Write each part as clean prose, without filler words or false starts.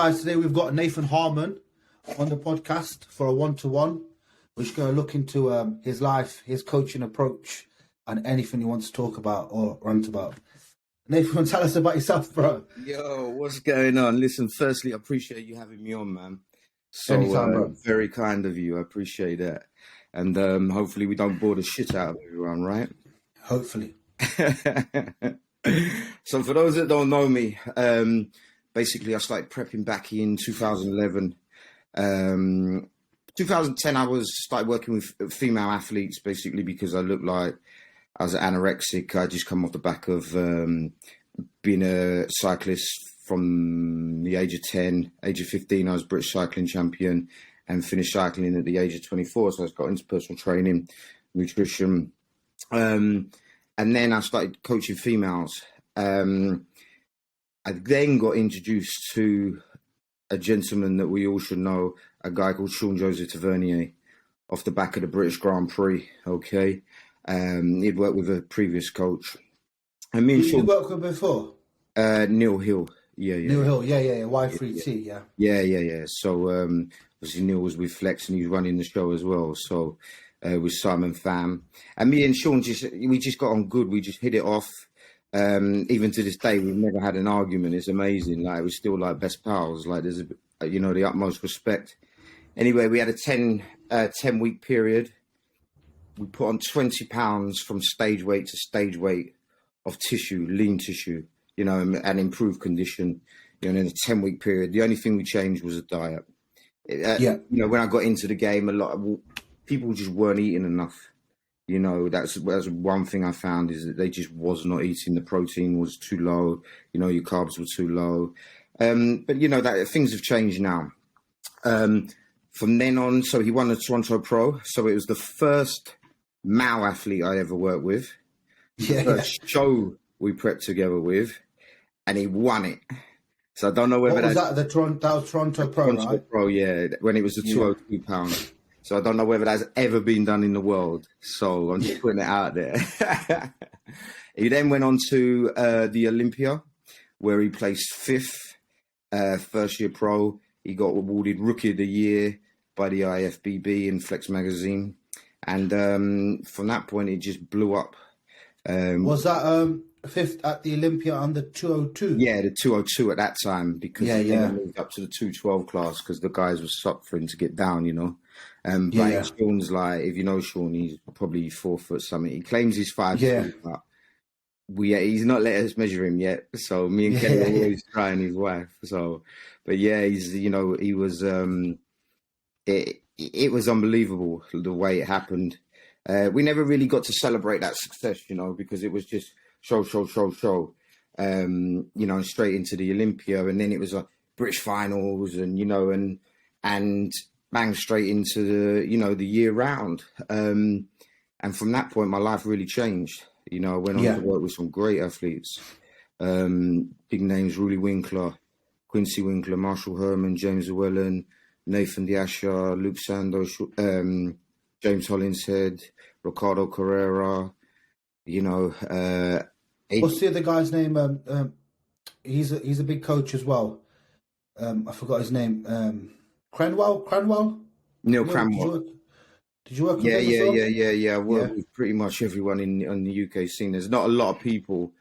guys, today we've got Nathan Harman on the podcast for a one-to-one. We're just going to look into his life, his coaching approach, and anything he wants to talk about or rant about. Nathan, tell us about yourself, bro. Yo, what's going on? Listen, firstly, I appreciate you having me on, man. So Anytime, bro. Very kind of you. I appreciate that. And hopefully we don't bore the shit out of everyone, right? Hopefully. So for those that don't know me, basically I started prepping back in 2011. 2010, I started working with female athletes, basically because I looked like I was anorexic. I just come off the back of being a cyclist from the age of 10. Age of 15, I was British cycling champion and finished cycling at the age of 24. So I got into personal training, nutrition. And then I started coaching females. I then got introduced to a gentleman that we all should know, a guy called Shaun Joseph-Tavernier, off the back of the British Grand Prix, okay? He'd worked with a previous coach. And me and Shaun... You worked with before? Neil Hill. Yeah. Neil Hill, yeah. Y3T, yeah. Yeah. So, obviously Neil was with Flex and he was running the show as well. So, with Simon Pham. And me and Shaun, we just got on good. We just hit it off. Even to this day, we've never had an argument. It's amazing. Like, we're still like best pals. Like, there's the utmost respect. Anyway, we had a 10-week period. We put on 20 pounds from stage weight to stage weight of tissue, lean tissue, and improved condition, in a 10-week period. The only thing we changed was the diet. When I got into the game, a lot of people just weren't eating enough. That's one thing I found is that they just was not eating. The protein was too low. Your carbs were too low. But that things have changed now. From then on, so he won the Toronto Pro. So it was the first male athlete I ever worked with. First show we prepped together with, and he won it. So I don't know whether that was Toronto Pro, Toronto right? Pro, yeah, when it was the 202 pound. So I don't know whether that's ever been done in the world. So I'm just putting it out there. He then went on to the Olympia, where he placed 5th, first year pro. He got awarded Rookie of the Year by the IFBB in Flex magazine. And from that point, it just blew up. Was that 5th at the Olympia under 202? Yeah, the 202 at that time, because he moved up to the 212 class because the guys were suffering to get down, But Shaun's like, if you know Shaun, he's probably 4 foot something. He claims he's 5'2", but he's not let us measure him yet. So me and Kelly are always trying his wife. So, but yeah, he's he was it was unbelievable the way it happened. We never really got to celebrate that success, because it was just show, straight into the Olympia. And then it was British finals and bang straight into the year round. And from that point, my life really changed. I went on to work with some great athletes, big names, Ruli Winkler, Quincy Winkler, Marshall Herman, James Llewellyn, Nathan Diasha, Luke Sandoz, James Hollinshead, Ricardo Carrera, What's the other guy's name? He's a big coach as well. I forgot his name. Cranwell? Neil Cranwell. Did you work with him as well? Yeah. I worked with pretty much everyone on the UK scene. There's not a lot of people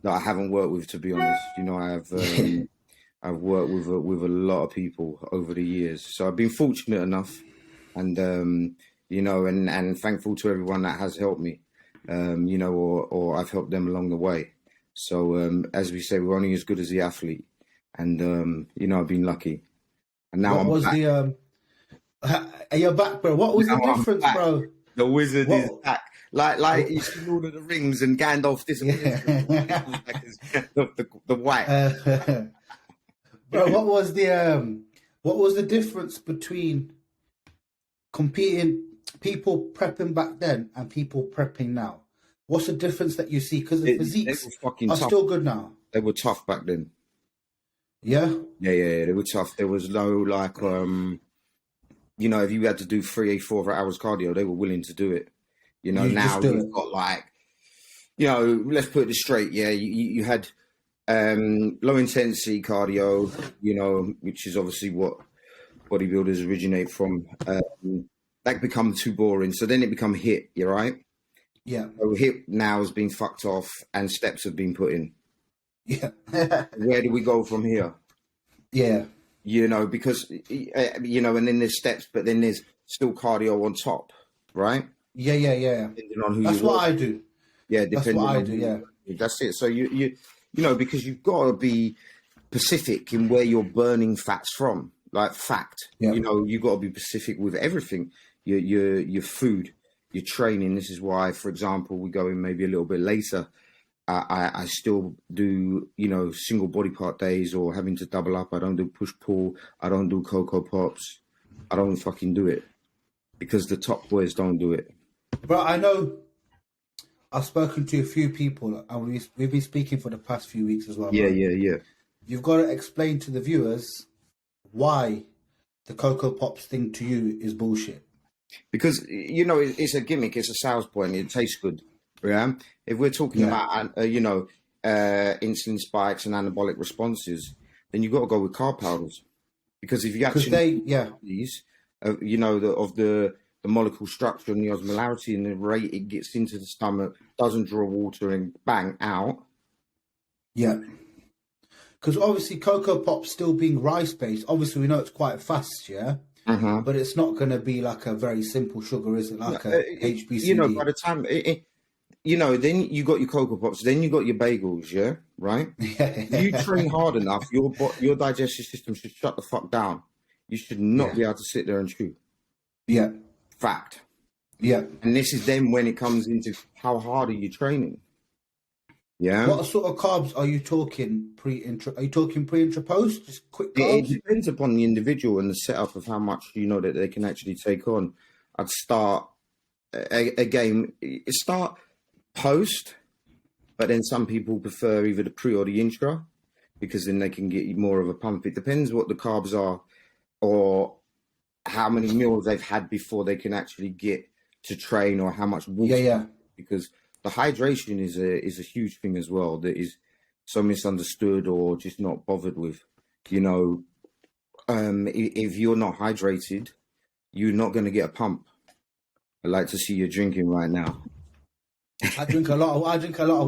that I haven't worked with, to be honest. I've worked with a lot of people over the years. So I've been fortunate enough and thankful to everyone that has helped me, or I've helped them along the way. So, as we say, we're only as good as the athlete. And, I've been lucky. And now I'm back. You're back, bro. What was the difference, bro? The wizard is back. Like you see Lord of the Rings and Gandalf disappears. The white. Bro, what was the difference between competing, people prepping back then and people prepping now? What's the difference that you see? Because the physiques are still good now. They were tough back then. Yeah? Yeah, they were tough. There was no, if you had to do 3-4 hours cardio, they were willing to do it. Now you've got let's put it straight, you had low intensity cardio, which is obviously what bodybuilders originate from. That become too boring. So then it become HIIT, you're right? Yeah. So HIIT now has been fucked off and steps have been put in. Yeah. Where do we go from here? Yeah. Because, and then there's steps, but then there's still cardio on top, right? Yeah. Depending on who That's you what are. I do. Yeah, That's what I do, yeah. That's it. So you because you've got to be specific in where you're burning fats from, like fact. Yeah. You've got to be specific with everything. Your food, your training. This is why, for example, we go in maybe a little bit later. I still do, single body part days or having to double up. I don't do push pull. I don't do COCOPOPS. I don't fucking do it because the top boys don't do it. But I know I've spoken to a few people, and we've been speaking for the past few weeks as well. Yeah, right? yeah. You've got to explain to the viewers why the COCOPOPS thing to you is bullshit. Because, it's a gimmick. It's a sales point. It tastes good. Yeah. If we're talking about, insulin spikes and anabolic responses, then you've got to go with carb powders. Because if you actually these, of the molecule structure and the osmolarity and the rate it gets into the stomach, doesn't draw water and bang out. Yeah. Because obviously COCOPOPS still being rice-based, obviously we know it's quite fast, yeah? Uh-huh. But it's not going to be like a very simple sugar, is it? Like a HBCD. By the time... then you got your COCOPOPS, then you got your bagels, yeah? Right? You train hard enough, your digestive system should shut the fuck down. You should not be able to sit there and chew. Yeah. Fact. Yeah. And this is then when it comes into how hard are you training? Yeah. What sort of carbs are you talking pre-intra? Are you talking pre-intra post? Just quick carbs? It depends upon the individual and the setup of how much that they can actually take on. I'd start start post, but then some people prefer either the pre or the intra because then they can get more of a pump. It depends what the carbs are or how many meals they've had before they can actually get to train or how much water. Yeah. Because the hydration is a huge thing as well that is so misunderstood or just not bothered with. If you're not hydrated, you're not going to get a pump. I'd like to see you drinking right now. I drink a lot of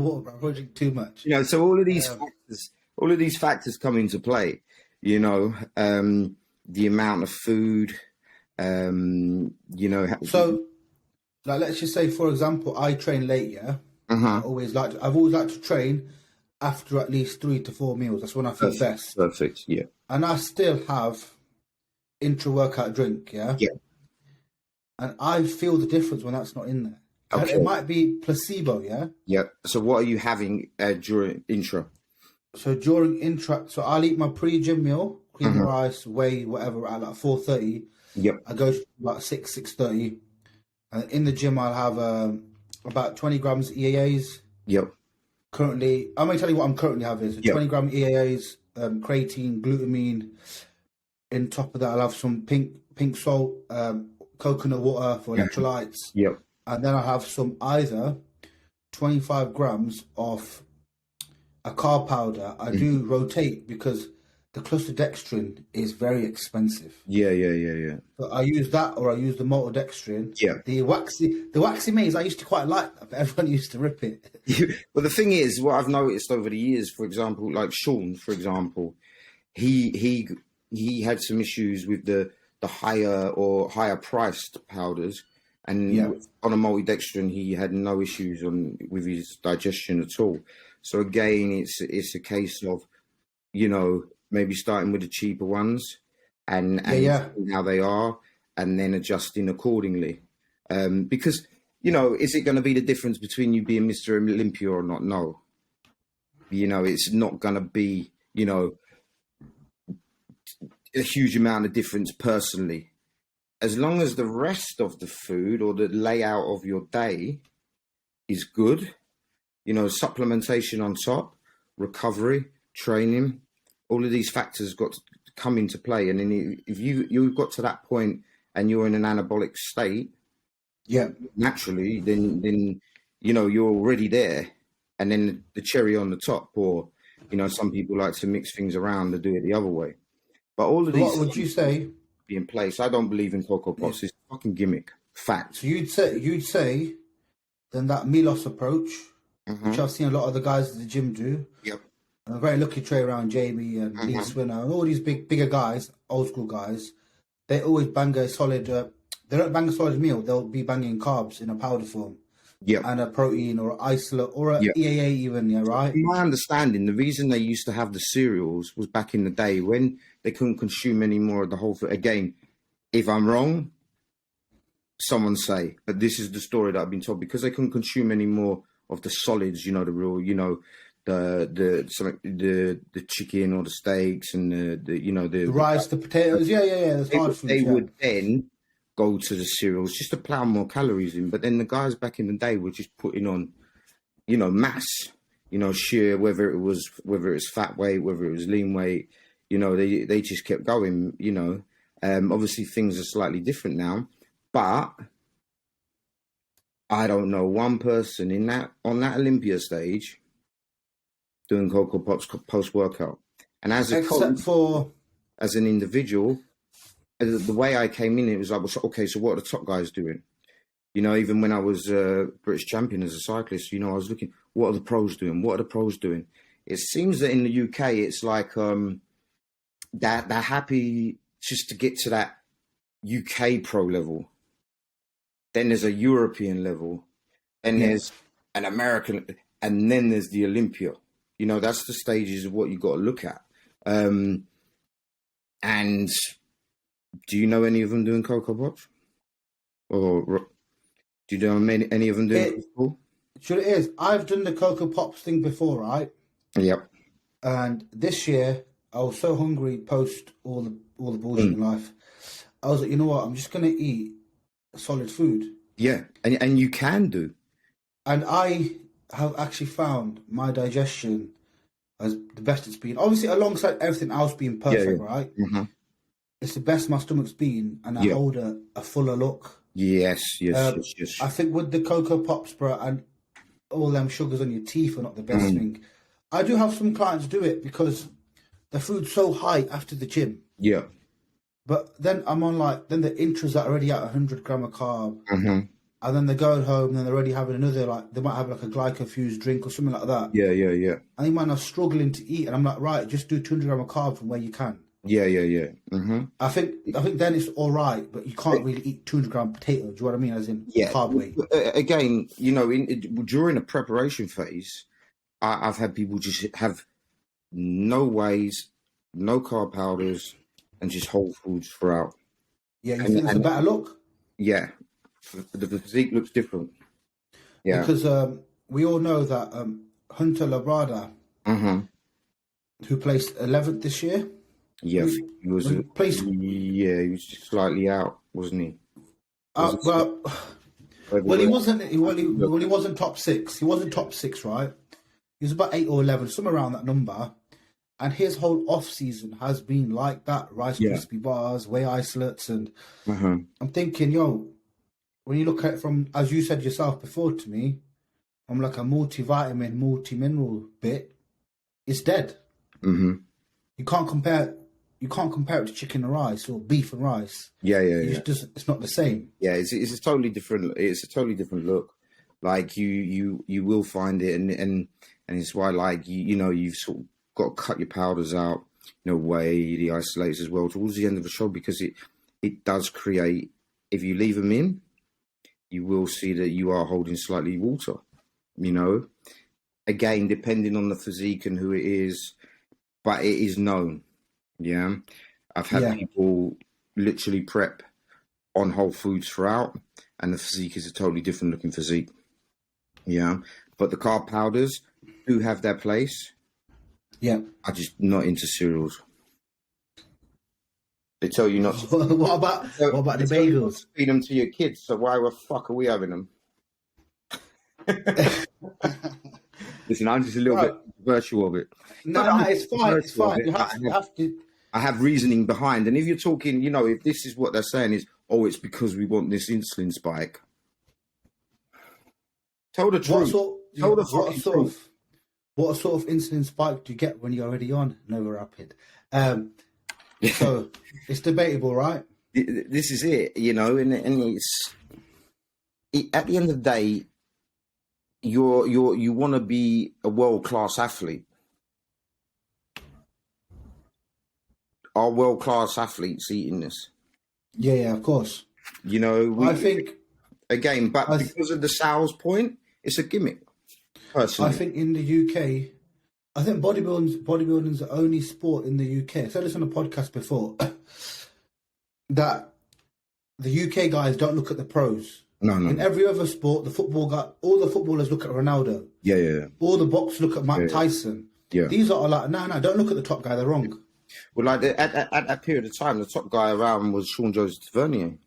water, but I drink too much. So all of these factors come into play. The amount of food. So, like, let's just say, for example, I train late. Yeah, I've always liked to train after at least 3 to 4 meals. That's when I feel best. Perfect. Yeah. And I still have intra-workout drink. Yeah. Yeah. And I feel the difference when that's not in there. Okay. It might be placebo. Yeah. Yeah. So what are you having during intra? So during intra, I'll eat my pre-gym meal, cream of rice, whey, whatever, at like 4:30. Yep. I go to like 6:30. And in the gym, I'll have about 20 grams EAAs. Yep. Currently, I'm going to tell you what I'm currently having. So 20 gram EAAs, creatine, glutamine. In top of that, I'll have some pink salt, coconut water for electrolytes. Yep. And then I'll have some either 25 grams of a carb powder. I do rotate because the clusterdextrin is very expensive. Yeah. So I use that, or I use the maltodextrin. Yeah. The waxy maize I used to quite like that, but everyone used to rip it. Well, the thing is, what I've noticed over the years, for example, like Shaun, for example, he had some issues with the higher priced powders, and on a maltodextrin he had no issues with his digestion at all. So again, it's a case of maybe starting with the cheaper ones and seeing how they are, and then adjusting accordingly. Because is it going to be the difference between you being Mr. Olympia or not? No. It's not going to be a huge amount of difference personally. As long as the rest of the food or the layout of your day is good, supplementation on top, recovery, training, all of these factors got to come into play. And then if you've got to that point and you're in an anabolic state, naturally, then you're already there. And then the cherry on the top, or You know, some people like to mix things around and do it the other way. But all of So these what would you say? be in place. I don't believe in Cocoa Pops. It's a fucking gimmick. Fact. So you'd say then that meal loss approach, which I've seen a lot of the guys at the gym do. Yep. And I'm very lucky Trey around Jamie and Lee Swinner and all these bigger guys, old school guys. They always bang a solid. They don't bang a solid meal. They'll be banging carbs in a powder form. Yep. And a protein or isolate or a EAA even, yeah, right? In my understanding, the reason they used to have the cereals was back in the day when they couldn't consume any more of the whole food. Again, if I'm wrong, someone say, but this is the story that I've been told, because they couldn't consume any more of the solids, you know, the real, you know, the chicken or the steaks and the rice, the potatoes, that's hard food, they would then go to the cereals just to plow more calories in. But then the guys back in the day were just putting on, you know, mass, you know, sheer, whether it was fat weight, whether it was lean weight, you know, they just kept going, you know. Obviously things are slightly different now, but I don't know one person on that Olympia stage doing Cocoa Pops post workout. And as a coach, as an individual, the way I came in, it was like, okay, so what are the top guys doing? You know, even when I was British champion as a cyclist, you know, I was looking, what are the pros doing? What are the pros doing? It seems that in the UK, it's like they're happy just to get to that UK pro level. Then there's a European level. Then there's an American, and then there's the Olympia. You know, that's the stages of what you got to look at. And do you know any of them doing Cocoa Pops? Or do you know any of them doing football? Sure it is. I've done the Cocoa Pops thing before, right? Yep. And this year, I was so hungry post all the bullshit in life. I was like, you know what? I'm just going to eat solid food. Yeah, and you can do. And I have actually found my digestion as the best it's been. Obviously, alongside everything else being perfect, right? Mm-hmm. It's the best my stomach's been, and I hold a fuller look. Yes. I think with the Cocoa Pops, bro, and all them sugars on your teeth are not the best thing. I do have some clients do it because the food's so high after the gym. Yeah. But then I'm on then the intras are already at 100 gram of carb. Mm-hmm. And then they're going home and then they're already having another, they might have like a glycofused drink or something like that. Yeah. And they might not struggling to eat. And I'm like, right, just do 200 gram of carb from where you can. Yeah. Mm-hmm. I think then it's all right, but you can't really eat 200 gram potato. Do you know what I mean? As in carb weight. Again, you know, during a preparation phase, I've had people just have no wheys, no carb powders, and just whole foods throughout. Yeah, you think it's a better look? Yeah. The physique looks different. Yeah. Because we all know that Hunter LABRADA, who placed 11th this year. Yeah, he was just slightly out, wasn't he? Well, he wasn't. He wasn't top 6. He wasn't top 6, right? He was about 8 or 11, somewhere around that number. And his whole off season has been like that: Rice Krispie bars, whey isolates, and I'm thinking, when you look at it from, as you said yourself before to me, from like a multivitamin, multi-mineral bit, it's dead. Mm-hmm. You can't compare it to chicken and rice or beef and rice. It's not the same. Yeah, it's a totally different. It's a totally different look. Like you will find it, and it's why you've sort of got to cut your powders out, whey, the isolates as well towards the end of the show, because it does create. If you leave them in, you will see that you are holding slightly water. Again, depending on the physique and who it is, but it is known. Yeah, I've had people literally prep on whole foods throughout, and the physique is a totally different looking physique. Yeah, but the carb powders do have their place. Yeah, I'm just not into cereals. They tell you not to. What about the bagels? Feed them to your kids. So why the fuck are we having them? Listen, I'm just a little bit virtual of it. No, it's fine. It's fine. You have to. I have reasoning behind, and if you're talking, if this is what they're saying is, it's because we want this insulin spike. Tell the truth. Tell the fucking truth. what sort of insulin spike do you get when you're already on NovaRapid? So it's debatable, right? This is it, you know, and at the end of the day, you want to be a world-class athlete. Are world-class athletes eating this? Yeah, of course. You know, I think again, but because of the sales point, it's a gimmick. Personally, I think in the UK, I think bodybuilding's the only sport in the UK. I said this on a podcast before that the UK guys don't look at the pros. No. In every other sport, all the footballers look at Ronaldo. Yeah. All the boxers look at Mike Tyson. Yeah. These are like, no, don't look at the top guy. They're wrong. Well, like at that period of time, the top guy around was Shaun Joseph-Tavernier.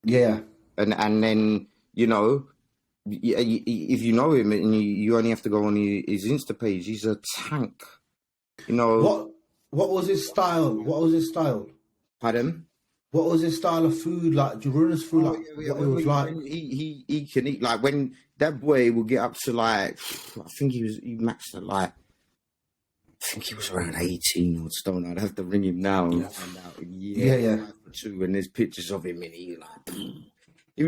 Yeah. And then, you know, if you know him and you only have to go on his Insta page, he's a tank. You know. What was his style? Pardon? What was his style of food like? Do you run us through What it was like? He can eat, like when that boy will get up to like, I think he maxed at like, I think he was around 18 or stone. I'd have to ring him now and find out. Yeah. And there's pictures of him and he like,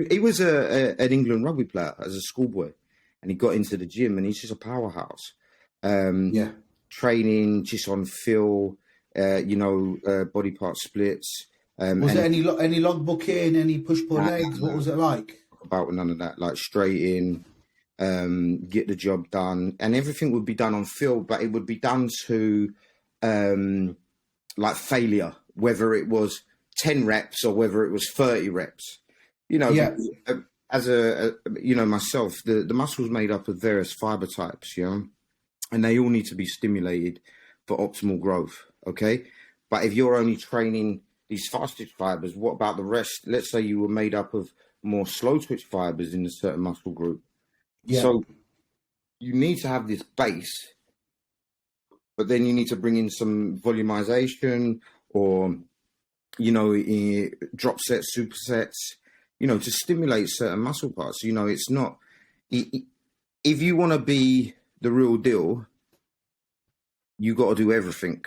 he was an England rugby player as a schoolboy, and he got into the gym and he's just a powerhouse. Training just on feel, you know, body part splits. Was there any logbook in, any push-pull legs? What was it like? About none of that, like straight in, get the job done, and everything would be done on field, but it would be done to like failure, whether it was 10 reps or whether it was 30 reps. You know, as you know, myself, the muscle's made up of various fiber types, you know, and they all need to be stimulated for optimal growth, okay? But if you're only training these fast twitch fibers, what about the rest? Let's say you were made up of more slow twitch fibers in a certain muscle group. Yeah. So you need to have this base, but then you need to bring in some volumization or, you know, drop sets, supersets, you know, to stimulate certain muscle parts. You know, it's not, if you want to be the real deal, you got to do everything.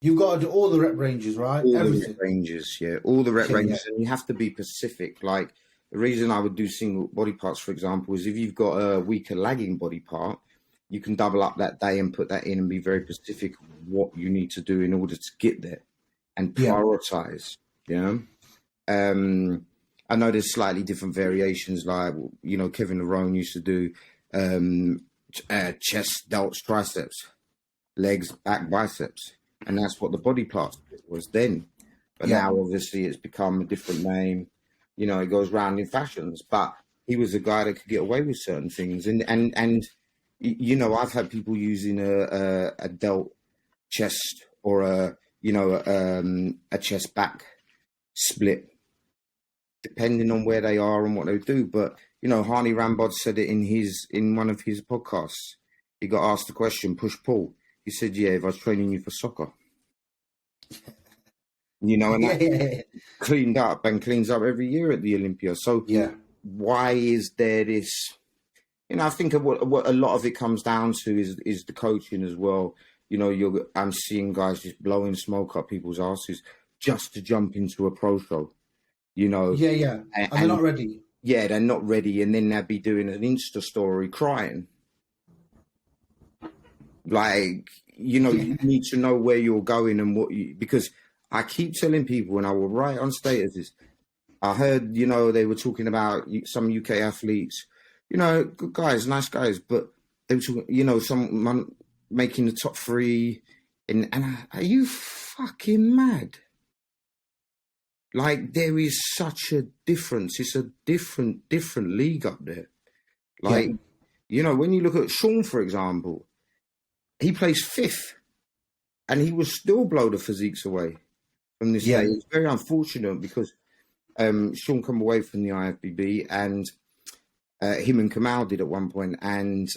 You've got to do all the rep ranges, right? All the rep ranges, all the rep ranges. And you have to be specific. Like, the reason I would do single body parts, for example, is if you've got a weaker lagging body part, you can double up that day and put that in and be very specific on what you need to do in order to get there and prioritize, you know? I know there's slightly different variations, like, you know, Kevin Larone used to do chest, delts, triceps, legs, back, biceps. And that's what the body part was then. But now, obviously, it's become a different name. You know, it goes round in fashions. But he was a guy that could get away with certain things. And you know, I've had people using a delt chest or a chest back split, depending on where they are and what they do. But, you know, Hani Rambod said it in one of his podcasts. He got asked the question, push-pull. He said, yeah, if I was training you for soccer. You know, and that cleans up every year at the Olympia. So why is there this, you know, I think what a lot of it comes down to is the coaching as well. You know, I'm seeing guys just blowing smoke up people's asses just to jump into a pro show, you know. And they're not ready. Yeah, they're not ready. And then they'll be doing an Insta story crying. Like, you know, you need to know where you're going and because I keep telling people, and I will write on statuses, I heard, you know, they were talking about some UK athletes, you know, good guys, nice guys, but they were talking, you know, someone making the top 3, are you fucking mad? Like, there is such a difference. It's a different league up there. Like, you know, when you look at Shaun, for example, he plays 5th, and he will still blow the physiques away from this day. It's very unfortunate because Shaun come away from the IFBB, and him and Kamal did at one point, and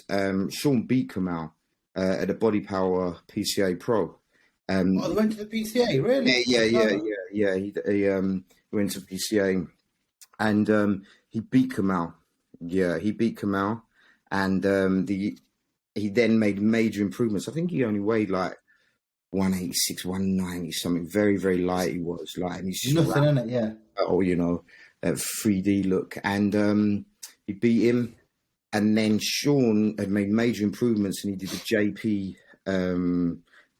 Shaun beat Kamal at the Body Power PCA Pro. They went to the PCA, really? Yeah. He went to PCA, and he beat Kamal. Yeah, he beat Kamal, and he then made major improvements. I think he only weighed like 186, 190, something very, very light he was. Like, and he's just Nothing in it, yeah. oh, you know, that 3D look. And he beat him. And then Shaun had made major improvements, and he did the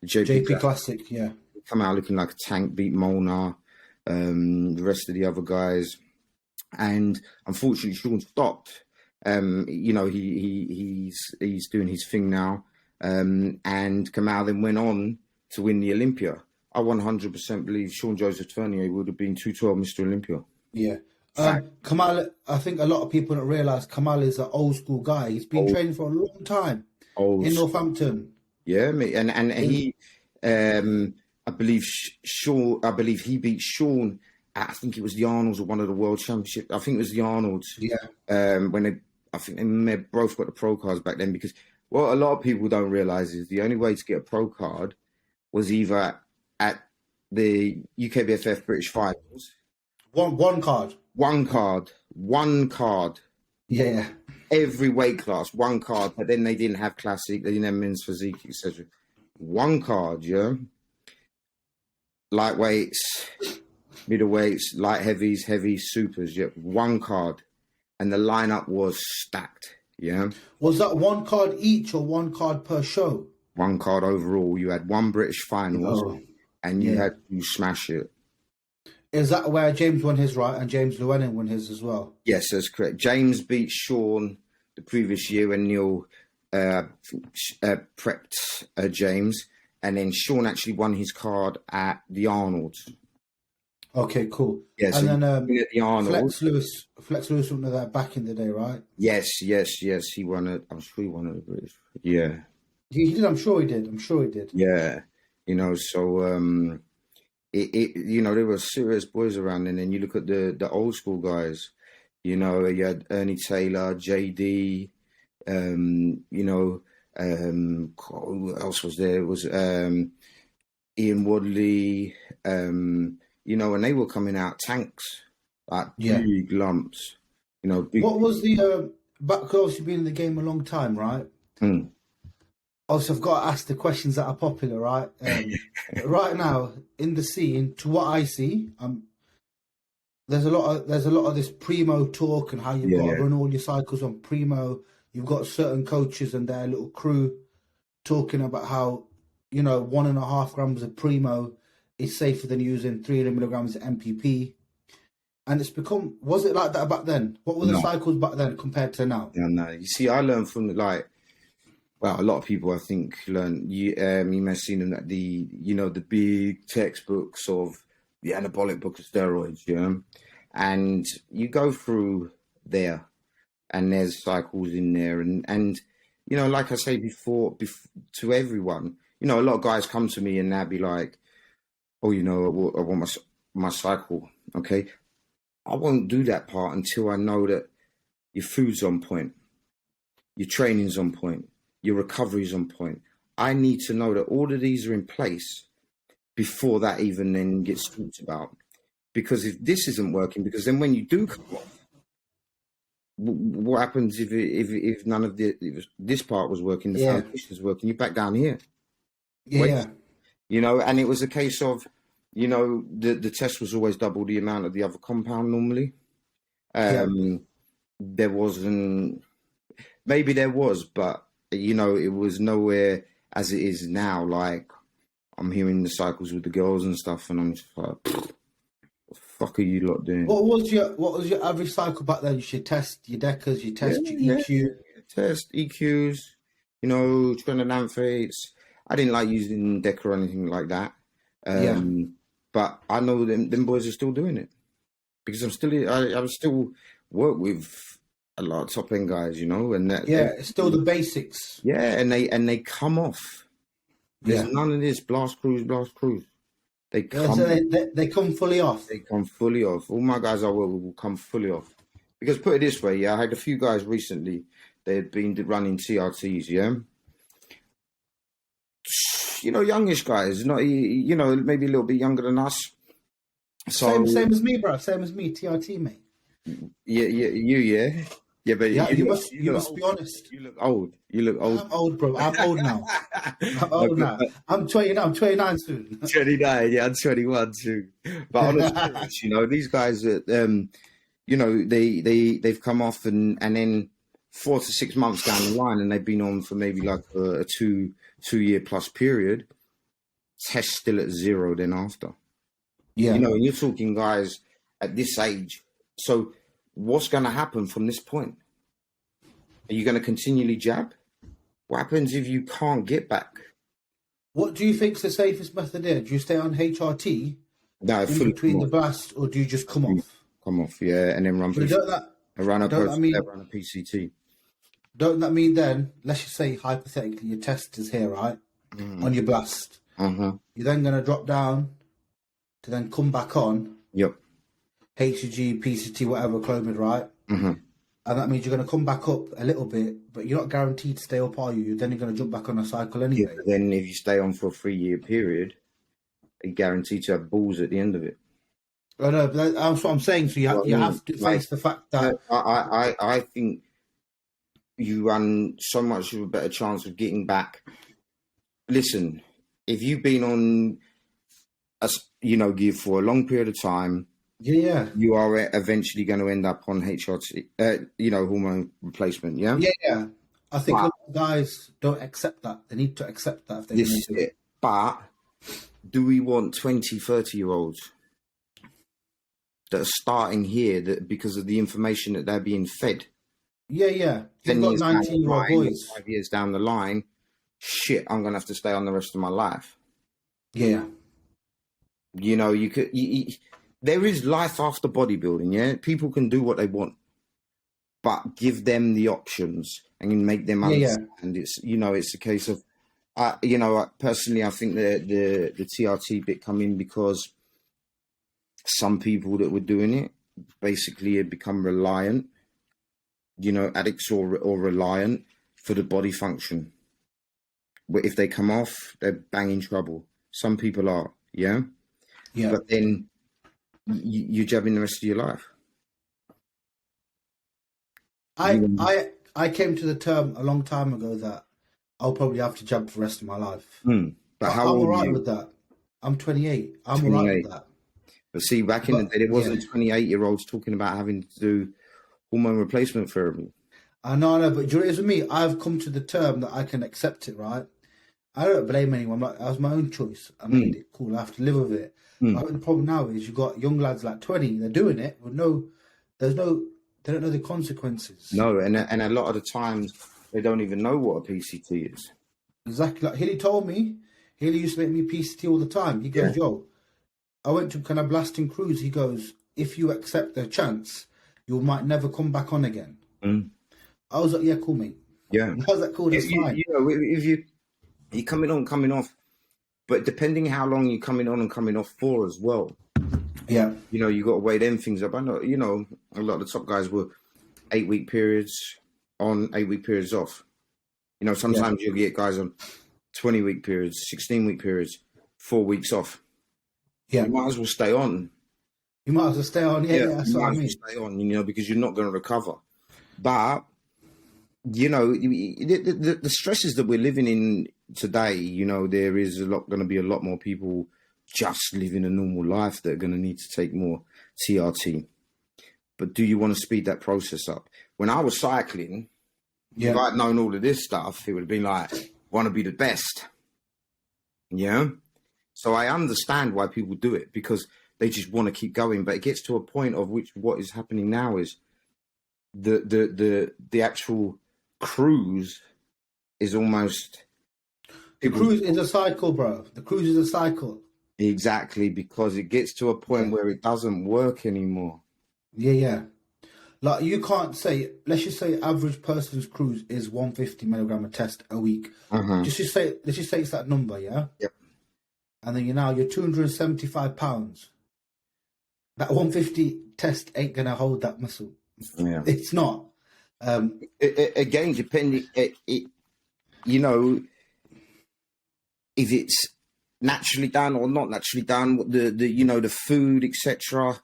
JP Classic, yeah. Come out looking like a tank, beat Molnar, the rest of the other guys. And unfortunately, Shaun stopped. You know, he's doing his thing now. And Kamal then went on to win the Olympia. I 100% believe Shaun Joseph-Tavernier would have been 212 Mr. Olympia. Yeah. Kamal, I think a lot of people don't realise Kamal is an old school guy. He's been training for a long time in Northampton. Yeah, and he, I believe he beat Shaun at, I think it was the Arnolds or one of the World Championships. I think it was the Arnolds. Yeah. I think they both got the pro cards back then, because what a lot of people don't realise is the only way to get a pro card was either at the UKBFF British Finals. One card. One card. Yeah. Every weight class, one card. But then they didn't have classic, they didn't have men's physique, etc. One card, yeah. Lightweights, middleweights, light heavies, heavy supers, yeah. One card. And the lineup was stacked, yeah. Was that one card each or one card per show? One card overall. You had one British Finals, and you had to smash it. Is that where James won his, right? And James Llewellyn won his as well? Yes, that's correct. James beat Shaun the previous year when Neil prepped James. And then Shaun actually won his card at the Arnolds. Okay, cool. Yeah, so and then at the Arnolds. Flex Lewis won that back in the day, right? Yes. He won it. I'm sure he won it. British. Yeah. He did. I'm sure he did. Yeah. You know, so... you know, there were serious boys around, and then you look at the old school guys. You know, you had Ernie Taylor, JD. You know, who else was there? It was Ian Wadley. You know, and they were coming out tanks, like big lumps. You know, big. What was the back? Obviously, been in the game a long time, right? Also, I've got to ask the questions that are popular, right? Right now in the scene, to what I see, there's a lot of this primo talk and how you've got to run all your cycles on primo. You've got certain coaches and their little crew talking about how, you know, 1.5 grams of primo is safer than using 300 milligrams of MPP. And it's become, was it like that back then? What were the cycles back then compared to now? Yeah, no. You see, I learned from well, a lot of people, I think, learn. You may have seen them at the big textbooks of the anabolic book of steroids, yeah. And you go through there, and there's cycles in there, and you know, like I say before to everyone, you know, a lot of guys come to me and they'll be like, "Oh, you know, I want my cycle." Okay, I won't do that part until I know that your food's on point, your training's on point, your recovery's on point. I need to know that all of these are in place before that even then gets talked about. Because if this isn't working, because then when you do come off, what happens if none of this part was working, the foundation is working, you're back down here. Yeah. You know, and it was a case of, you know, the test was always double the amount of the other compound normally. There wasn't, maybe there was, but you know, it was nowhere as it is now. Like, I'm hearing the cycles with the girls and stuff, and I'm just like, what the fuck are you lot doing? What was your average cycle back then? You should test your decas, you test your EQ. Test EQs, you know, tranexamphates. I didn't like using deca or anything like that. But I know them boys are still doing it, because I still work with a lot of top end guys, you know, and that it's still the basics. Yeah, and they come off. There's none of this blast cruise. They come. So they come fully off. They come fully off. All my guys I work with will come fully off. Because put it this way, I had a few guys recently. They had been running TRTs, you know, youngish guys, not, you know, maybe a little bit younger than us. So same as me, bro. Same as me, TRT, mate. Yeah. Yeah, but Yeah, you look, must you look must be old. honest. You look old. You look old. I'm old, bro. I'm old now. I'm No, old now. I'm 29. I'm 29 soon. 29, yeah, I'm 21 too. But on a serious, these guys that they've come off and then 4 to 6 months down the line and they've been on for maybe like a two year plus period, test still at zero then after. Yeah. And you're talking guys at this age. So what's gonna happen from this point? Are you gonna continually jab? What happens if you can't get back? What do you think's the safest method there? Do you stay on HRT No, in fully between the blast, or do you just come off? come off, yeah, and then run But don't that run a don't that mean run a PCT. don't that mean then, let's just say hypothetically your test is here, right? On your blast. Uh-huh. You're then gonna drop down to then come back on Yep. HCG, PCT, whatever, Clomid, right? Mm-hmm. And that means you're going to come back up a little bit, but you're not guaranteed to stay up, are you? Then you're going to jump back on a cycle anyway. Yeah, then if you stay on for a 3-year period, you're guaranteed to have balls at the end of it. I know, but that's what I'm saying. So you have to face the fact that... I think you run so much of a better chance of getting back. Listen, if you've been on gear for a long period of time, you are eventually going to end up on HRT, hormone replacement. Yeah. I think a lot of guys don't accept that. They need to accept that if they want to do it. But do we want 20, 30-year-olds that are starting here because of the information that they're being fed? Yeah. 10 You've years got 19-year-old boys. 5 years down the line, shit, I'm going to have to stay on the rest of my life. Yeah. There is life after bodybuilding, yeah? People can do what they want, but give them the options and make them understand. It's, it's a case of, personally, I think the TRT bit come in because some people that were doing it basically had become reliant, addicts or reliant for the body function. But if they come off, they're bang in trouble. Some people are, yeah? Yeah. But then you're jabbing the rest of your life. I came to the term a long time ago that I'll probably have to jab for the rest of my life. But how I'm old all are right you? with that. I'm 28. I'm 28. all right with that. But see, back in the day, there wasn't 28-year-olds talking about having to do hormone replacement therapy. I know, but do you know what it is with me? I've come to the term that I can accept it, right? I don't blame anyone. That was my own choice. I made it cool. I have to live with it. But the problem now is you've got young lads like 20, they're doing it, but they don't know the consequences. No, and a lot of the times they don't even know what a PCT is. Exactly. Like Hilly told me, Hilly used to make me PCT all the time. He goes, yo, I went to kind of blasting cruise. He goes, if you accept the chance, you might never come back on again. I was like, yeah, cool, mate. Yeah. I was like, cool, that's fine. If you're coming on, coming off, but depending how long you're coming on and coming off for as well. Yeah. You got to weigh them things up. I know, a lot of the top guys were 8-week periods on, 8-week periods off. Sometimes you'll get guys on 20-week periods, 16-week periods, 4 weeks off. Yeah. You might as well stay on. You might as well stay on. Yeah, that's what I mean. Stay on, because you're not going to recover. But, the stresses that we're living in today, there is going to be a lot more people just living a normal life that are going to need to take more TRT. But do you want to speed that process up? When I was cycling, if I'd known all of this stuff, it would have been like, want to be the best. Yeah. So I understand why people do it, because they just want to keep going. But it gets to a point of which what is happening now is the actual cruise is almost... The cruise is a cycle, bro. The cruise is a cycle. Exactly, because it gets to a point where it doesn't work anymore. Yeah. Like, you can't say, let's just say average person's cruise is 150 milligram a test a week. Let's just say it's that number, yeah? Yep. And then you're 275 pounds. That 150 test ain't going to hold that muscle. Yeah. It's not. Again, depending, if it's naturally done or not naturally done, the food, etc.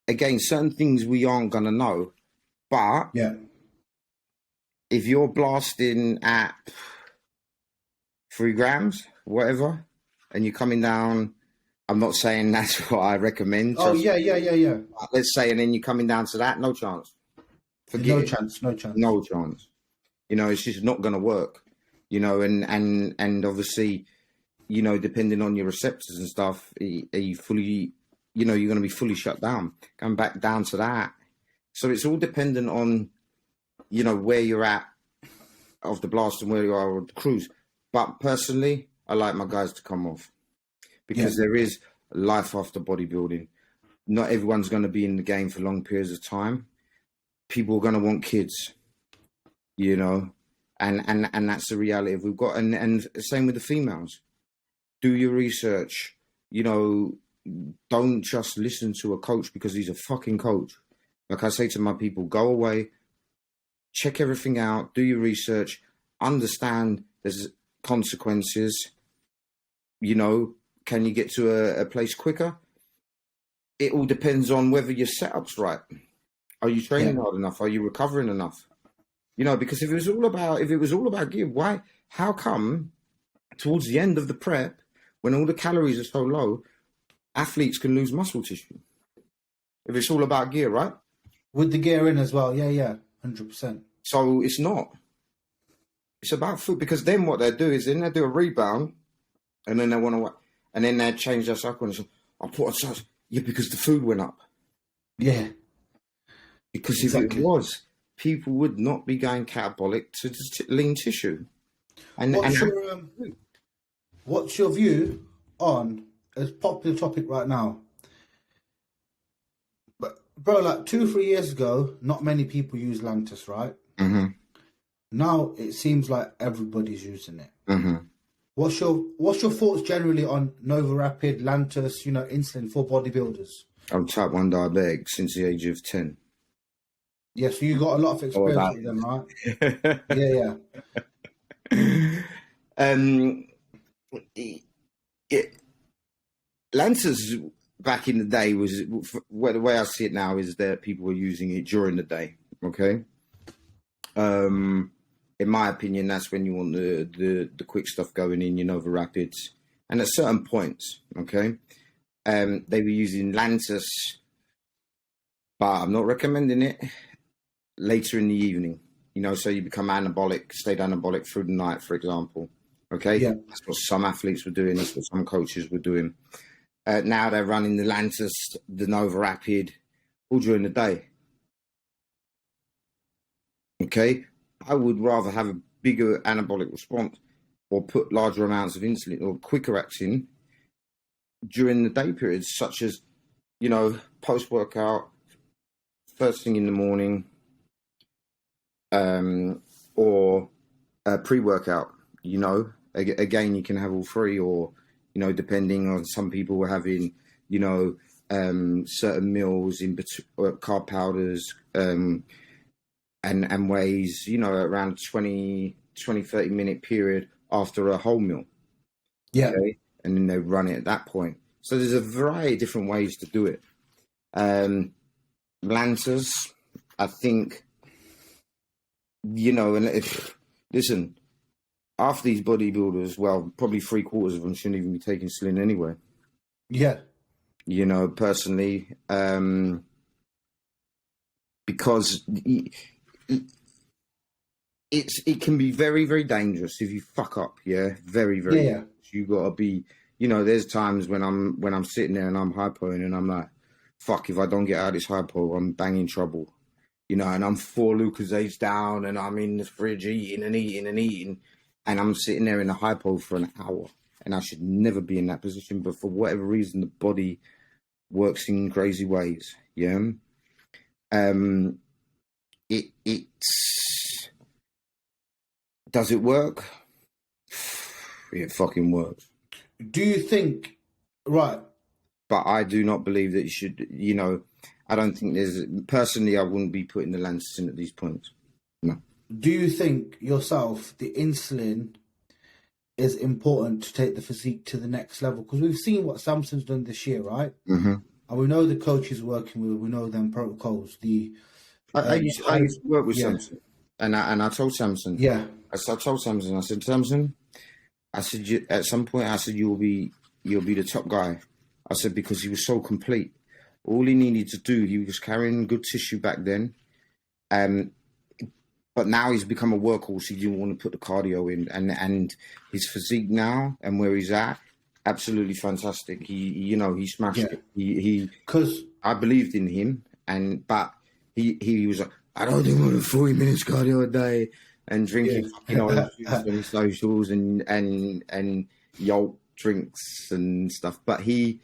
Again, certain things we aren't gonna know, but if you're blasting at 3 grams, whatever, and you're coming down, I'm not saying that's what I recommend. Oh yeah. Let's say, and then you're coming down to that, no chance. Forget No it. chance, no chance. No chance. You know, it's just not going to work. You know, and obviously, you know, depending on your receptors and stuff, are you fully, you know, you're going to be fully shut down. Going back down to that. So it's all dependent on, you know, where you're at of the blast and where you are of the cruise. But personally, I like my guys to come off because there is life after bodybuilding. Not everyone's going to be in the game for long periods of time. People are going to want kids, you know, and that's the reality we've got. And same with the females. Do your research. You know, don't just listen to a coach because he's a fucking coach. Like I say to my people, go away, check everything out, do your research, understand there's consequences. You know, can you get to a place quicker? It all depends on whether your setup's right. Are you training hard enough? Are you recovering enough? You know, because if it was all about gear, why? How come towards the end of the prep, when all the calories are so low, athletes can lose muscle tissue? If it's all about gear, right? With the gear in as well, 100%. So it's not. It's about food, because then what they do is then they do a rebound, and then they want to, and then they change their cycle and say, "I put on such." Yeah, because the food went up. Yeah. Because if it was, people would not be going catabolic to lean tissue. What's your view on a popular topic right now? But bro, like 2-3 years ago, not many people use LANTUS, right? Mm-hmm. Now it seems like everybody's using it. Mm-hmm. What's your thoughts generally on NOVARAPID, LANTUS, you know, insulin for bodybuilders? I'm type 1 diabetic since the age of 10. Yeah, so you got a lot of experience with them, right? LANTUS back in the day was, well, the way I see it now is that people were using it during the day. Okay. In my opinion, that's when you want the quick stuff going in, your NOVARAPIDs, and at certain points. Okay. They were using LANTUS, but I'm not recommending it later in the evening, you know, so you become anabolic, stayed anabolic through the night, for example. Okay. Yeah. That's what some athletes were doing. That's what some coaches were doing. Now they're running the LANTUS, the NOVARAPID, all during the day. Okay. I would rather have a bigger anabolic response or put larger amounts of insulin or quicker acting during the day periods, such as, you know, post-workout, first thing in the morning, or pre-workout. You know, again, you can have all three, or, you know, depending on, some people were having, you know, certain meals in carb powders, and wheys, you know, around 20, 30 minute period after a whole meal. Yeah. Okay? And then they run it at that point. So there's a variety of different ways to do it. LANTUS, I think, you know, and listen, half these bodybuilders, well, probably 3/4 of them shouldn't even be taking insulin anyway. Yeah. You know, personally, because it can be very, very dangerous if you fuck up. Yeah, very, very. Yeah. You gotta be. You know, there's times when I'm sitting there and I'm hypoing and I'm like, fuck, if I don't get out of this hypo, I'm banging trouble. You know, and I'm 4 Lucozades down and I'm in the fridge eating, and I'm sitting there in a hypo for an hour, and I should never be in that position. But for whatever reason, the body works in crazy ways. Yeah. It's does it work? It fucking works. Do you think, right? But I do not believe that you should, you know, I don't think personally, I wouldn't be putting the LANTUS in at these points. No. Do you think yourself the insulin is important to take the physique to the next level? Because we've seen what Samson's done this year, right? Mm-hmm. And we know the coach is working with, we know them protocols. I used to work with Samson. I told Samson, Yeah. I told Samson, I said, Samson, I said, at some point, I said, you'll be the top guy. I said, because he was so complete. All he needed to do, he was carrying good tissue back then. But now he's become a workhorse. He didn't want to put the cardio in, and his physique now and where he's at, absolutely fantastic. He smashed it. Because I believed in him, but he was like, I don't do more than 40 minutes cardio a day and drinking fucking socials and Yolk drinks and stuff. But he's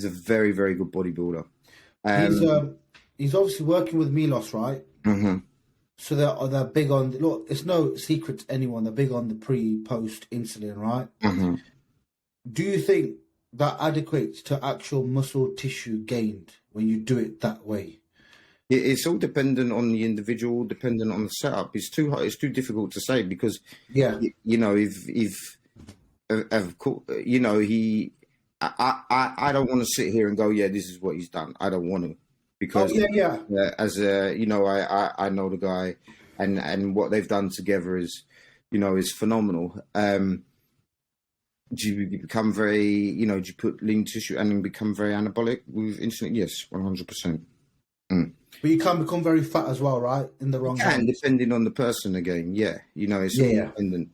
a very, very good bodybuilder. He's obviously working with Milos, right? Mm-hmm. So they're big on, look, it's no secret to anyone, they're big on the pre-post insulin, right? Mm-hmm. Do you think that adequates to actual muscle tissue gained when you do it that way? It's all dependent on the individual, dependent on the setup. It's too hard, it's too difficult to say because, of course, I don't want to sit here and go, yeah, this is what he's done. I don't want to. Because I know the guy, and what they've done together is phenomenal. Do you become very, do you put lean tissue and become very anabolic with insulin? Yes, 100%. But you can become very fat as well, right? In the wrong hands. Depending on the person again, it's all dependent.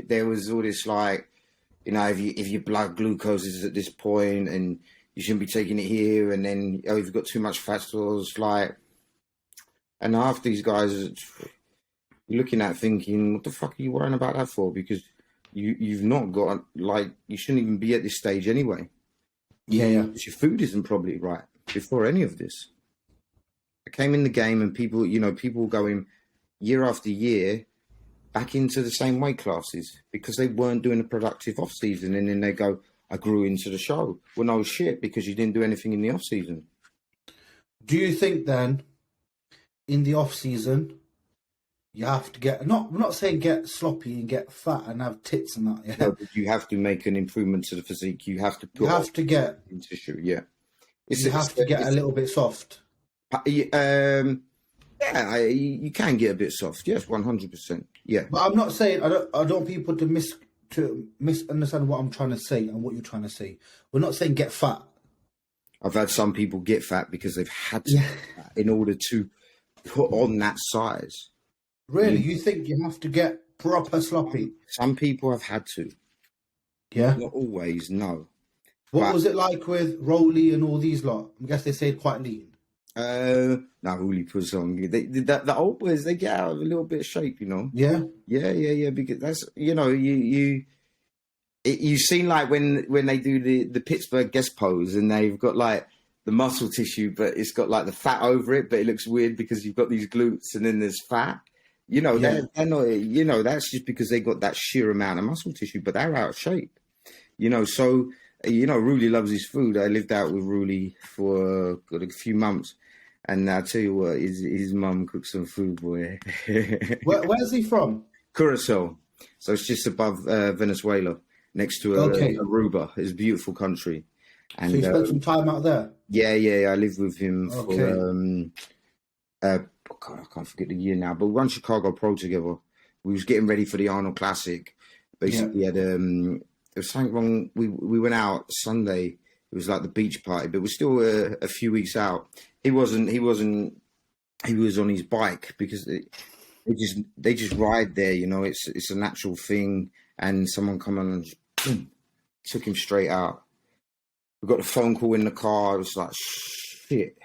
There was all this like, if your blood glucose is at this point and you shouldn't be taking it here, and then you've got too much fat stores, and half these guys are looking at thinking, what the fuck are you worrying about that for? Because you've not got, you shouldn't even be at this stage anyway. Your food isn't probably right before any of this. I came in the game and people going year after year back into the same weight classes because they weren't doing a productive off season, and then they go, I grew into the show. Well, no shit, because you didn't do anything in the off season. Do you think then, in the off season, you have to I'm not saying get sloppy and get fat and have tits and that. Yeah, no, but you have to make an improvement to the physique. You have to put. You have to get in tissue. Yeah, you have to get a little bit soft. You can get a bit soft. Yes, 100%. Yeah, but I'm not saying I don't want people to misunderstand what I'm trying to say and what you're trying to say. We're not saying get fat. I've had some people get fat because they've had to get fat in order to put on that size. Really? You think you have to get proper sloppy? Some people have had to. Yeah. Not always, no. What was it like with Rowley and all these lot? I guess they stayed quite lean. No, Rowley puts on. The old boys, they get out of a little bit of shape, Yeah. Yeah. Because that's you've seen like when they do the Pittsburgh guest pose and they've got like the muscle tissue, but it's got like the fat over it, but it looks weird because you've got these glutes and then there's fat. They're not. That's just because they got that sheer amount of muscle tissue, but they're out of shape. So Ruli loves his food. I lived out with Ruli for a few months. And I tell you what, his mum cooks some food, boy. Where's he from? Curacao. So it's just above Venezuela, next to Aruba. It's a beautiful country. And, so you spent some time out there? Yeah. I lived with him for, God, I can't forget the year now, but we won Chicago Pro together. We was getting ready for the Arnold Classic. Basically, there was something wrong. We went out Sunday. It was like the beach party, but we're still a few weeks out. He wasn't. He was on his bike because they just ride there. It's a natural thing. And someone come on and just, boom, took him straight out. We got a phone call in the car. It was like shit.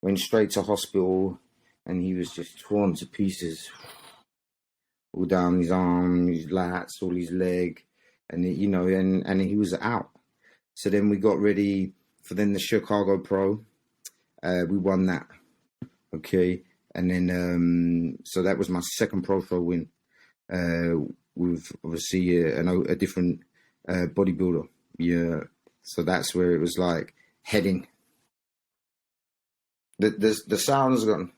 Went straight to hospital, and he was just torn to pieces, all down his arm, his lats, all his leg, and and he was out. So then we got ready for the Chicago Pro. We won that, okay, and then so that was my second pro show win. With obviously a different bodybuilder, yeah. So that's where it was like heading. The sound's gone.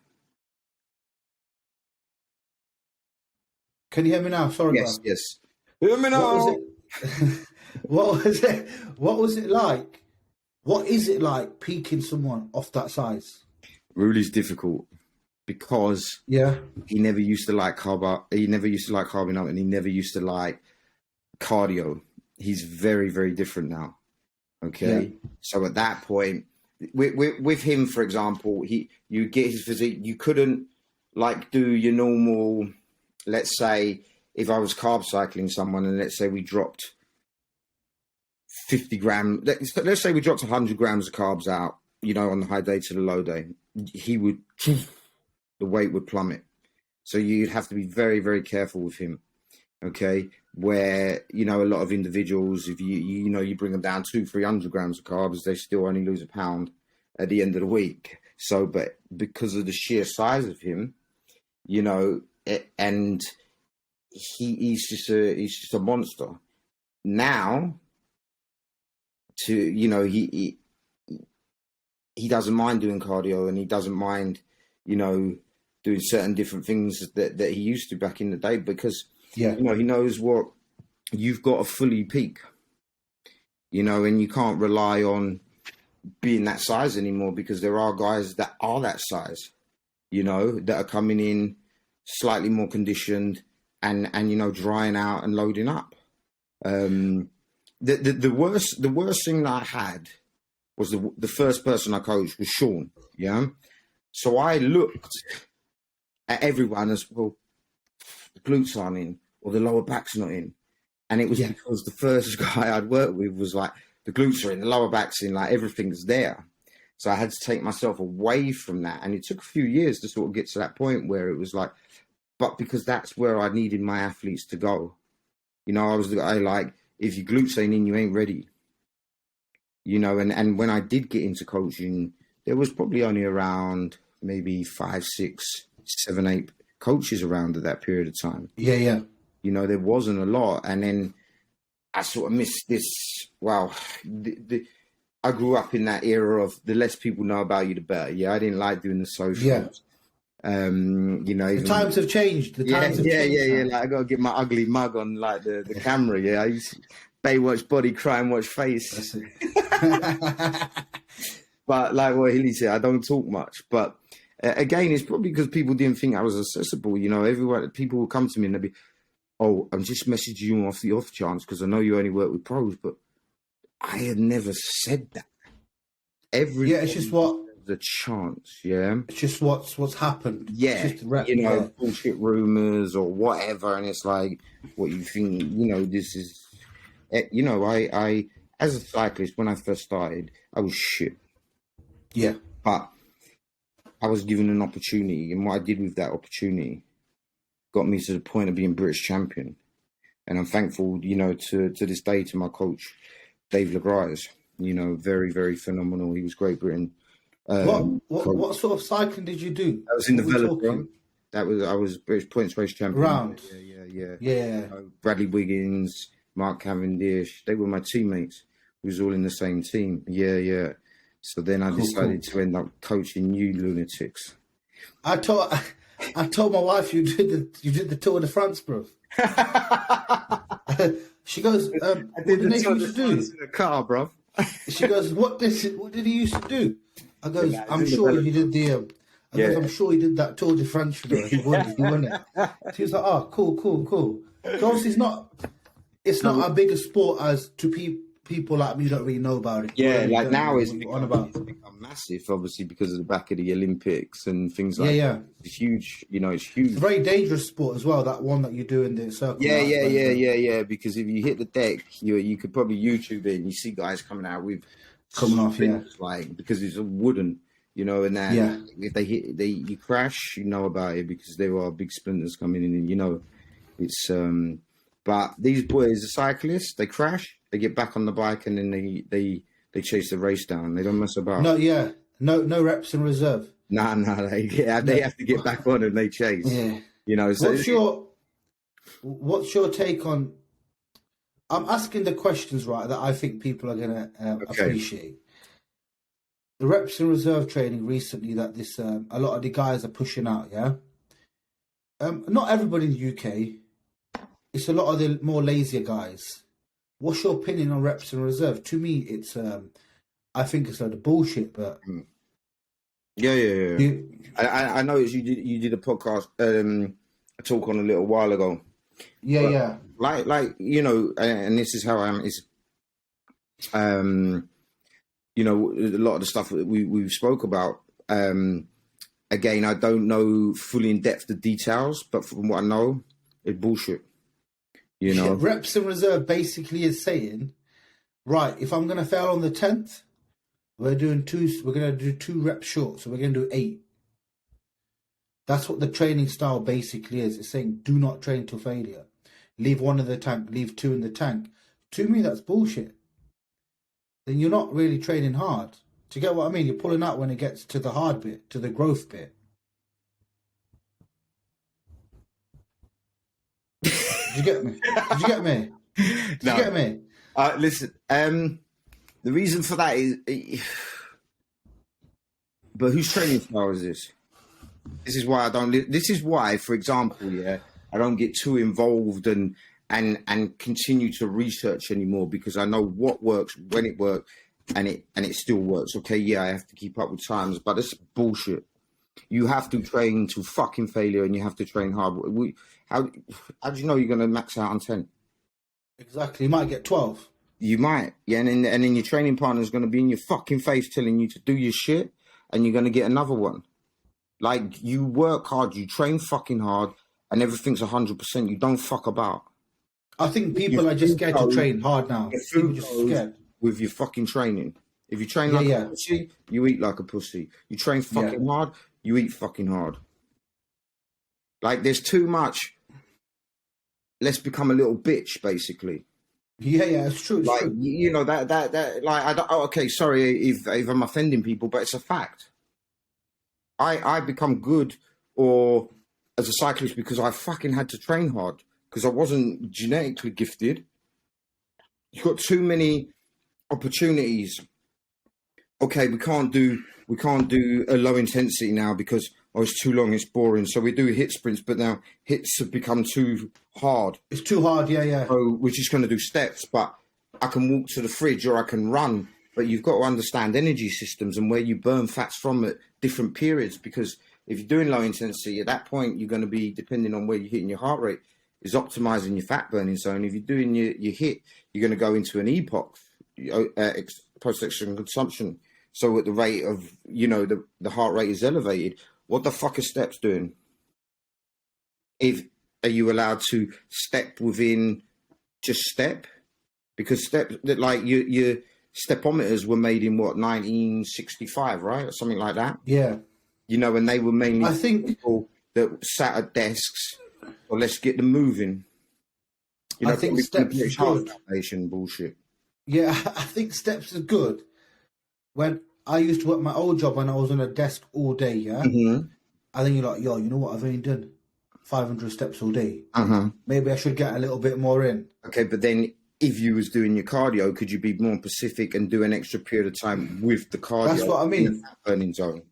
Can you hear me now? Sorry, yes, bro. Yes. Hear me now. What was it? What was it like? What is it like peaking someone off that size? Ruli's difficult because he never used to like he never used to like carving up, and he never used to like cardio. He's very, very different now. Okay. So at that point, with him, for example, you get his physique. You couldn't like do your normal, let's say, if I was carb cycling someone and let's say we dropped 50 grams, let's say we dropped 100 grams of carbs out, you know, on the high day to the low day, the weight would plummet. So you'd have to be very, very careful with him. Okay. Where, you know, a lot of individuals, if you bring them down 200-300 grams of carbs, they still only lose a pound at the end of the week. So, but because of the sheer size of him, you know, and he's just a monster. Now, he doesn't mind doing cardio, and he doesn't mind, you know, doing certain different things that he used to back in the day, because you know, he knows what you've got to fully peak, you know, and you can't rely on being that size anymore, because there are guys that are that size, you know, that are coming in slightly more conditioned and you know, drying out and loading up. The worst thing that I had was the first person I coached was Shaun. Yeah. So I looked at everyone as, well, the glutes aren't in, or the lower back's not in. And it was because the first guy I'd worked with was like, the glutes are in, the lower back's in, like everything's there. So I had to take myself away from that. And it took a few years to sort of get to that point where it was like, but because that's where I needed my athletes to go. You know, I was the guy like, if your glutes ain't in, you ain't ready. You know, and when I did get into coaching, there was probably only around maybe 5, 6, 7, 8 coaches around at that period of time. Yeah. You know, there wasn't a lot. And then I sort of missed this. Wow. I grew up in that era of the less people know about you, the better. Yeah, I didn't like doing the socials. Yeah. You know, the times have changed. Yeah. Like I got to get my ugly mug on like the camera. Yeah, I used to Baywatch body, cry and watch face. But like what Hilly said, I don't talk much. But again, it's probably because people didn't think I was accessible. You know, people will come to me and they'll be, "Oh, I'm just messaging you off the off chance because I know you only work with pros." But I had never said that. It's just what the chance. Yeah, it's just what's happened. Yeah, you know, bullshit rumors or whatever, and it's like what you think. You know, this is. You know, I as a cyclist when I first started, I was shit. Yeah, but I was given an opportunity, and what I did with that opportunity got me to the point of being British champion. And I'm thankful, you know, to this day to my coach, Dave LaGrasse. You know, very, very phenomenal. He was Great Britain. What sort of cycling did you do? I was in the Velodrome. I was British points race champion. Round. Yeah. You know, Bradley Wiggins, Mark Cavendish, they were my teammates. We was all in the same team. Yeah. So then I decided to end up coaching you lunatics. I told my wife you did the Tour de France, bro. She goes, I did the Tour de France in the car, bro. She goes, what did he used to do? I goes, I'm sure he did the. I'm sure he did that Tour de France. Wasn't it? She was like, oh, cool. So obviously, it's not our biggest sport as to people like me who don't really know about it. Yeah, like now it's become massive, obviously, because of the back of the Olympics and things like that. Yeah. It's huge, you know, it's huge. It's a very dangerous sport as well, that one that you do in the circle. Yeah, because if you hit the deck, you could probably YouTube it and you see guys coming off, like, because it's wooden, you know, and then if you crash, you know about it because there are big splinters coming in and, you know, it's... But these boys, the cyclists, they crash, they get back on the bike, and then they chase the race down. They don't mess about. No reps in reserve. Nah, they have to get back on and they chase. Yeah. You know. So what's your take on? I'm asking the questions right that I think people are gonna appreciate. The reps in reserve training recently that this a lot of the guys are pushing out. Yeah. Not everybody in the UK. It's a lot of the more lazier guys. What's your opinion on reps in reserve? To me, it's I think it's a load of bullshit. But Yeah. I noticed you did a podcast, a talk on a little while ago. Yeah, But yeah. like you know, and this is how I am. Is you know, a lot of the stuff that we spoke about. Again, I don't know fully in depth the details, but from what I know, it's bullshit. You know, Reps in reserve basically is saying, right, if I'm gonna fail on the 10th, we're gonna do 2 reps short, so we're gonna do 8. That's what the training style basically is. It's saying do not train to failure. Leave 1 in the tank, leave 2 in the tank. To me, that's bullshit. Then you're not really training hard. Do you get what I mean? You're pulling out when it gets to the hard bit, to the growth bit. Did you get me? Did you get me? Did you get me? Listen, the reason for that is, but whose training style is this? This is why I don't. This is why, for example, I don't get too involved and continue to research anymore, because I know what works, when it works, and it still works. Okay, yeah, I have to keep up with times, but it's bullshit. You have to train to fucking failure, and you have to train hard. How do you know you're going to max out on 10? Exactly. You might get 12. You might, yeah, and then your training partner is going to be in your fucking face telling you to do your shit, and you're going to get another one. Like, you work hard, you train fucking hard, and everything's 100%. You don't fuck about. I think people are just scared to train hard now. People just scared. With your fucking training. If you train like a pussy, you eat like a pussy. You train fucking hard, you eat fucking hard. Like, there's too much. Let's become a little bitch, basically. Yeah, it's true. It's like true. You know that like I don't. Oh, okay, sorry if I'm offending people, but it's a fact. I become good or as a cyclist because I fucking had to train hard, because I wasn't genetically gifted. You've got too many opportunities. Okay, we can't do a low intensity now because it's too long, it's boring. So we do hit sprints, but now hits have become too hard. It's too hard, yeah. So we're just going to do steps, but I can walk to the fridge or I can run. But you've got to understand energy systems and where you burn fats from at different periods, because if you're doing low intensity, at that point, you're going to be, depending on where you're hitting your heart rate, is optimizing your fat burning zone. If you're doing your hit, you're going to go into an epoch, post-exertion consumption. So at the rate of, the heart rate is elevated. What the fuck are steps doing? Are you allowed to step within just step? Because steps, like your stepometers were made in 1965, right? Or something like that. Yeah. And they were mainly I think people that sat at desks. Well, let's get them moving. I think steps is good. Bullshit. Yeah, I think steps is good. When I used to work my old job when I was on a desk all day, yeah? Mm-hmm. I think you're like, yo, you know what? I've only done 500 steps all day. Maybe I should get a little bit more in. Okay, but then if you was doing your cardio, could you be more specific and do an extra period of time with the cardio? That's what I mean. In the fat burning zone.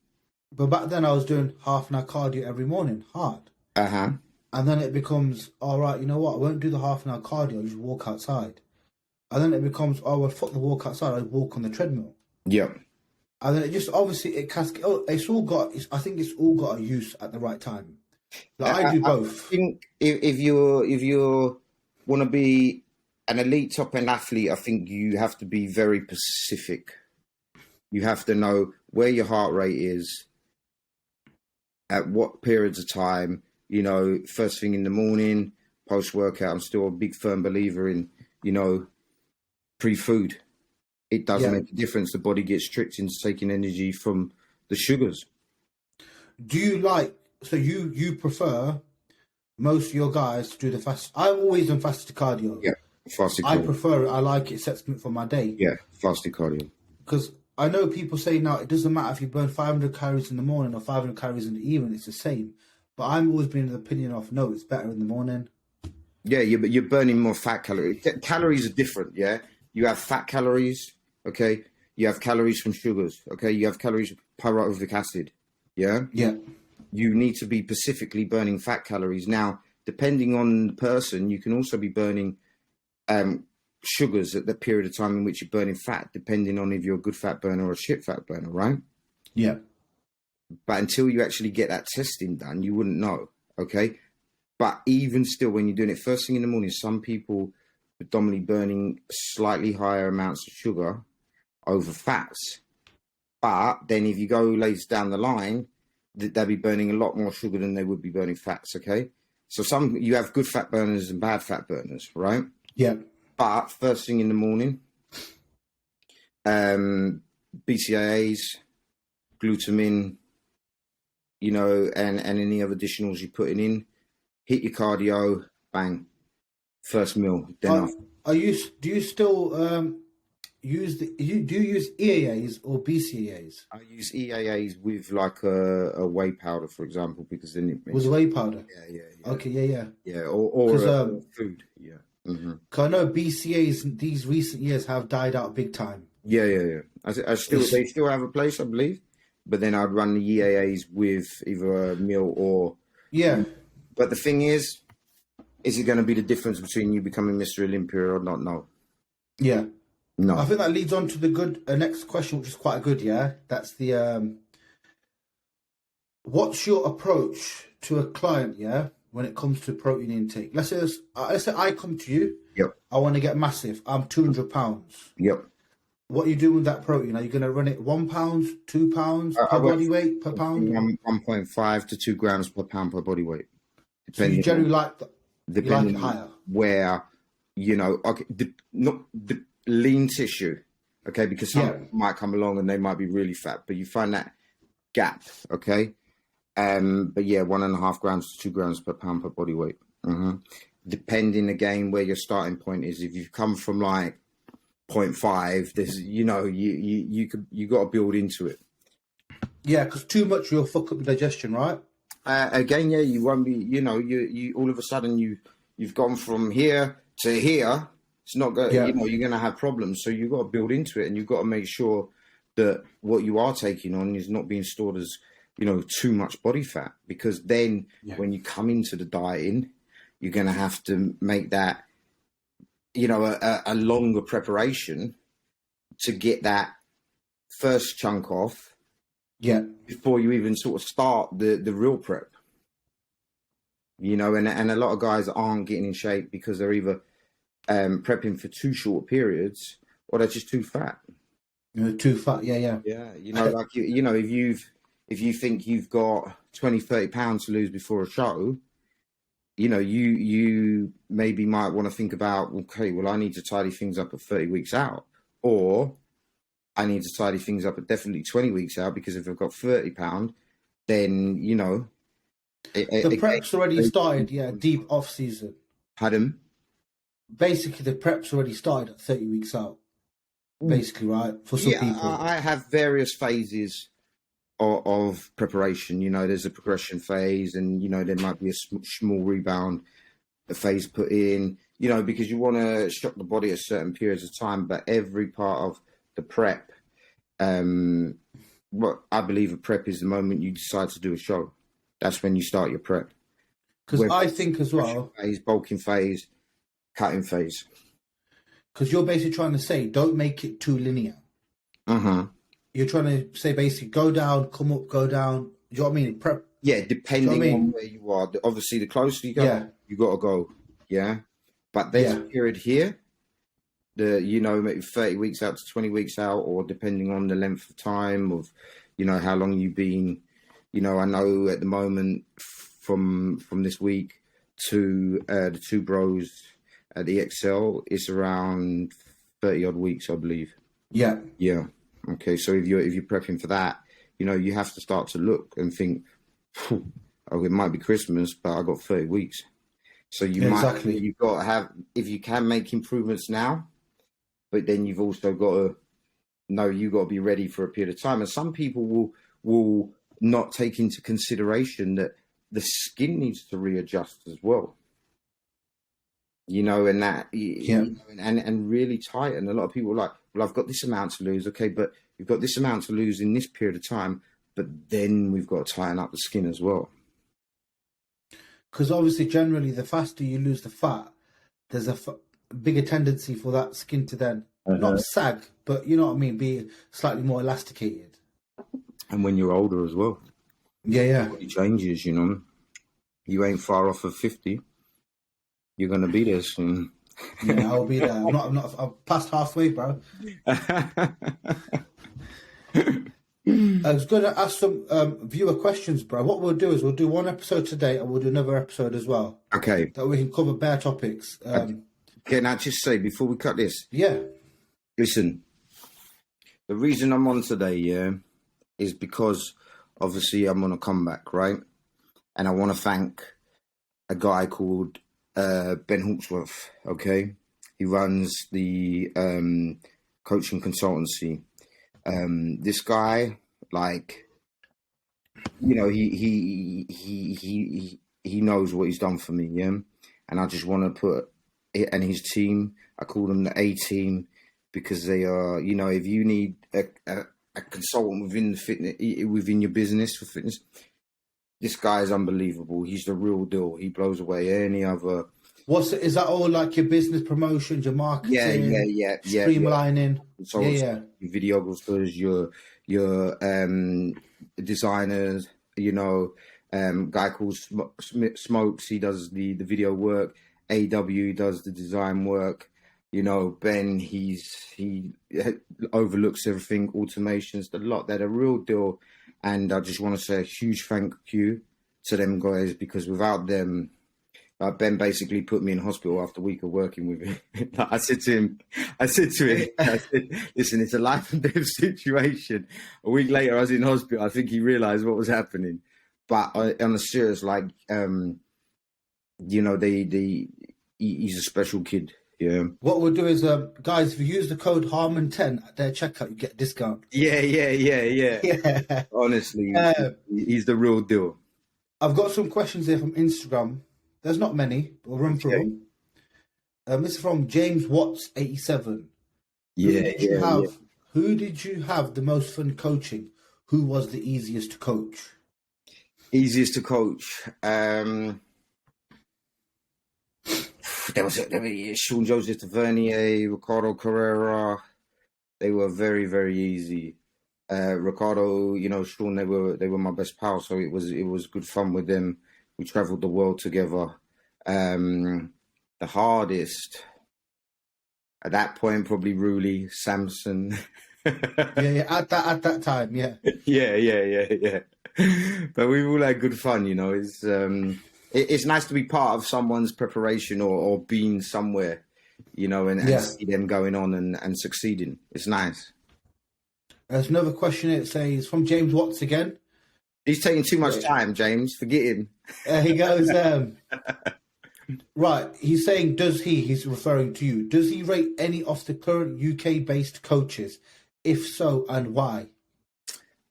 But back then I was doing half an hour cardio every morning, hard. And then it becomes, all right, you know what? I won't do the half an hour cardio. I'll just walk outside. And then it becomes, oh, well, fuck the walk outside. I walk on the treadmill. Yeah. And then it just, obviously, I think it's all got a use at the right time. Like, I do both. I think if you want to be an elite top end athlete, I think you have to be very specific. You have to know where your heart rate is, at what periods of time. First thing in the morning, post workout. I'm still a big firm believer in, pre-food. It does make a difference. The body gets tricked into taking energy from the sugars. Do you so you prefer most of your guys to do the fast? I've always done fasted cardio. Yeah, fasted cardio. I prefer it. I like it. Sets me for my day. Yeah, fasted cardio. Because I know people say now it doesn't matter if you burn 500 calories in the morning or 500 calories in the evening. It's the same. But I'm always been of the opinion of, no, it's better in the morning. Yeah, but you're burning more fat calories. Calories are different, yeah? You have fat calories, okay? You have calories from sugars, okay? You have calories from pyruvic acid, yeah? Yeah. You need to be specifically burning fat calories. Now, depending on the person, you can also be burning sugars at the period of time in which you're burning fat, depending on if you're a good fat burner or a shit fat burner, right? Yeah. But until you actually get that testing done, you wouldn't know. Okay. But even still, when you're doing it first thing in the morning, some people predominantly burning slightly higher amounts of sugar over fats. But then if you go later down the line, they'll be burning a lot more sugar than they would be burning fats. Okay. So you have good fat burners and bad fat burners, right? Yeah. But first thing in the morning, BCAAs, glutamine, you know, and any other additionals you're putting in, hit your cardio, bang, first meal. Then do you still do you use EAAs or BCAAs? I use EAAs with like a whey powder, for example, because then it Was whey powder? Yeah. Okay, yeah, or food, yeah. Mm-hmm. Cause I know BCAAs these recent years have died out big time. Yeah. They still have a place, I believe, but then I'd run the EAAs with either a meal or But the thing is it going to be the difference between you becoming Mr. Olympia or not? No. Yeah. No. I think that leads on to the good next question, which is quite good. Yeah, that's the what's your approach to a client? Yeah, when it comes to protein intake. Let's say I come to you. Yep. I want to get massive. I'm 200 pounds. Yep. What are you doing with that protein? Are you going to run it 1 pound, 2 pounds per body weight per pound? 1.5 to 2 grams per pound per body weight. So you generally like it higher. Where, you know, okay, not the lean tissue, okay, because some people might come along and they might be really fat, but you find that gap, okay. But yeah, 1.5 grams to 2 grams per pound per body weight. Mm-hmm. Depending again where your starting point is. If you've come from like 0.5, there's, you know, you got to build into it. Yeah, because too much you'll fuck up your digestion, right? Again, yeah, you won't be. You know, you all of a sudden you've gone from here to here. It's not going. You know, you're going to have problems. So you've got to build into it, and you've got to make sure that what you are taking on is not being stored as, you know, too much body fat. Because then when you come into the dieting, you're going to have to make that, you know, a longer preparation to get that first chunk off. Yeah. Before you even sort of start the real prep. You know, and a lot of guys aren't getting in shape because they're either prepping for too short periods or they're just too fat. Too fat, yeah. Yeah, you know, like, you know, if you think you've got 20, 30 pounds to lose before a show, you know, you maybe might want to think about, okay, well, I need to tidy things up at 30 weeks out, or I need to tidy things up at definitely 20 weeks out, because if I've got 30 pound, then, you know. The prep's already started, deep off season. Pardon? Basically, the prep's already started at 30 weeks out. Basically, right? For some people. I have various phases of preparation. You know, there's a progression phase, and, you know, there might be a small rebound phase put in, you know, because you want to shock the body at certain periods of time, but every part of the prep, what I believe a prep is the moment you decide to do a show. That's when you start your prep. Because I think as well, phase, bulking phase, cutting phase. Because you're basically trying to say, don't make it too linear. You're trying to say basically, go down, come up, go down. Do you know what I mean? Prep. Yeah, depending on where you are. Obviously, the closer you go, you got to go. Yeah, but there's a period here. You know, maybe 30 weeks out to 20 weeks out, or depending on the length of time of, you know, how long you've been, you know, I know at the moment from this week to the two bros at the XL, it's around 30 odd weeks, I believe. Yeah. Okay. So if you're prepping for that, you know, you have to start to look and think, oh, it might be Christmas, but I got 30 weeks. So you've got to have, if you can make improvements now, but then you've also got to know you've got to be ready for a period of time. And some people will not take into consideration that the skin needs to readjust as well. You know, and that, you know, and really tighten. A lot of people are like, well, I've got this amount to lose. Okay, but you've got this amount to lose in this period of time, but then we've got to tighten up the skin as well. Because obviously, generally, the faster you lose the fat, there's a bigger tendency for that skin to then not sag, but you know what I mean, be slightly more elasticated. And when you're older as well. Yeah, yeah. It changes, you know. You ain't far off of 50. You're gonna be there soon. Yeah, I'll be there. I'm past halfway, bro. I was going to ask some viewer questions, bro. What we'll do is we'll do one episode today and we'll do another episode as well. Okay. That we can cover bare topics. Can I just say before we cut this? Yeah. Listen, the reason I'm on today, yeah, is because obviously I'm on a comeback, right? And I want to thank a guy called Ben Hawksworth, okay? He runs the coaching consultancy. This guy, like, you know, he knows what he's done for me, yeah? And I just want to put it and his team, I call them the A team, because they are, you know, if you need a consultant within the fitness, within your business for fitness, this guy is unbelievable. He's the real deal. He blows away any other. Is that all like your business promotions, your marketing? Yeah. Streamlining. So Yeah. Your videographers, your designers, you know, guy called Smokes, he does the video work. AW does the design work. You know, Ben, he overlooks everything, automations, the lot. They're the real deal. And I just want to say a huge thank you to them guys, because without them, Ben basically put me in hospital after a week of working with him. I said to him, listen, it's a life and death situation. A week later, I was in hospital. I think he realized what was happening. But on a serious, like, you know, he's a special kid. Yeah. What we'll do is, guys, if you use the code Harman10 at their checkout, you get a discount. Yeah. Yeah. Honestly, he's the real deal. I've got some questions here from Instagram. There's not many, but we'll run through them. This is from James Watts 87. Who did you have the most fun coaching? Who was the easiest to coach? Easiest to coach. There was Shaun Joseph-Tavernier, Ricardo Carrera. They were very, very easy. Ricardo, you know, Shaun, they were my best pals, so it was good fun with them. We travelled the world together. The hardest at that point, probably Ruli, Samson. yeah, at that time, yeah. Yeah. But we've all had good fun, you know. It's nice to be part of someone's preparation or being somewhere, you know, and see them going on and succeeding. It's nice. There's another question. It says from James Watts again. He's taking too much time, James. Forget him. He goes, right. He's saying, he's referring to you, does he rate any of the current UK-based coaches? If so, and why?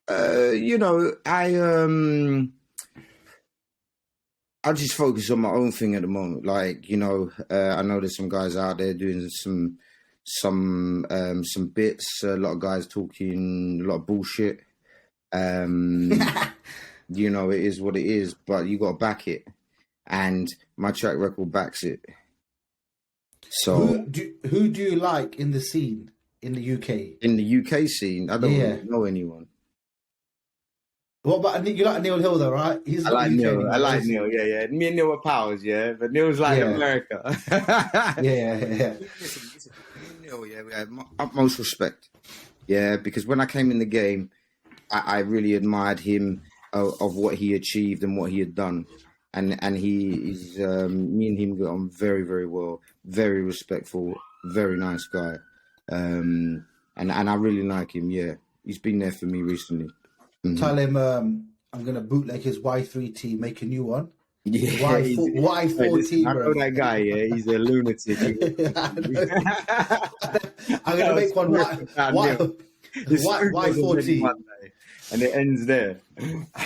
You know, I just focus on my own thing at the moment. Like, you know, I know there's some guys out there doing some bits. A lot of guys talking a lot of bullshit. You know, it is what it is, but you got to back it, and my track record backs it. So, who do you like in the scene in the UK? In the UK scene, I don't really know anyone. What about you? Like Neil Hill, though, right? I like Neil. Yeah. Me and Neil are pals, yeah. But Neil's like America. yeah. Neil, yeah, we have utmost respect. Yeah, because when I came in the game, I really admired him of what he achieved and what he had done, and he is me and him get on very, very well. Very respectful, very nice guy, and I really like him. Yeah, he's been there for me recently. Mm-hmm. Tell him I'm gonna bootleg his Y3T, make a new one. Yeah, Y4T. I know that guy. Yeah, he's a lunatic. I'm gonna make one Y4T, and it ends there.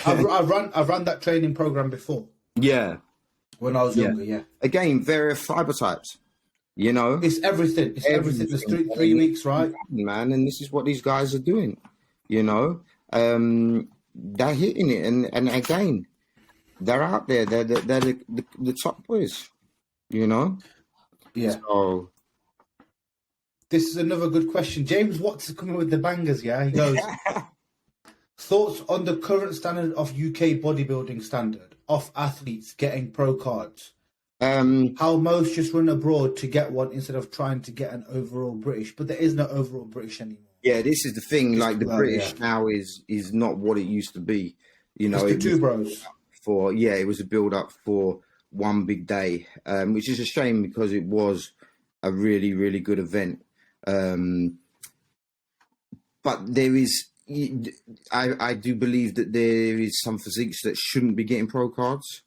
I've run that training program before. Yeah, when I was younger. Yeah. Again, various fiber types. You know, it's everything. It's everything. It's 3 weeks, right, man? And this is what these guys are doing. You know. They're hitting it, and again, they're out there. They're the top boys, you know. Yeah. So this is another good question. James Watts is coming with the bangers. Yeah, he goes. Thoughts on the current standard of UK bodybuilding standard of athletes getting pro cards? How most just run abroad to get one instead of trying to get an overall British, but there is no overall British anymore. Yeah, this is the thing. Like the British now is not what it used to be. You know, it's the two bros. It was a build up for one big day, which is a shame because it was a really, really good event. But there is, I do believe that there is some physiques that shouldn't be getting pro cards.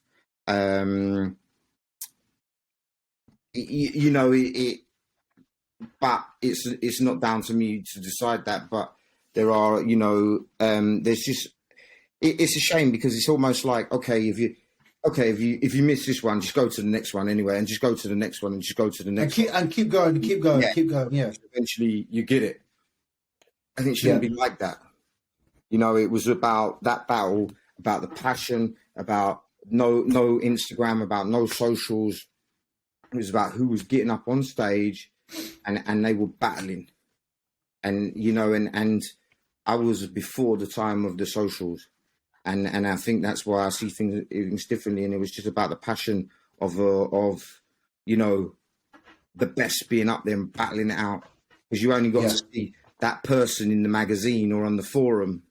But it's not down to me to decide that. But there are, there's just, it's a shame because it's almost like, if you miss this one, just go to the next one anyway, and just go to the next one, and just go to the next one. And keep going. Yeah. Eventually, you get it. I think it shouldn't be like that. It was about that battle, about the passion, about no Instagram, about no socials. It was about who was getting up on stage, and they were battling. And and I was before the time of the socials, and I think that's why I see things differently. And it was just about the passion of the best being up there and battling it out, because you only got to see that person in the magazine or on the forum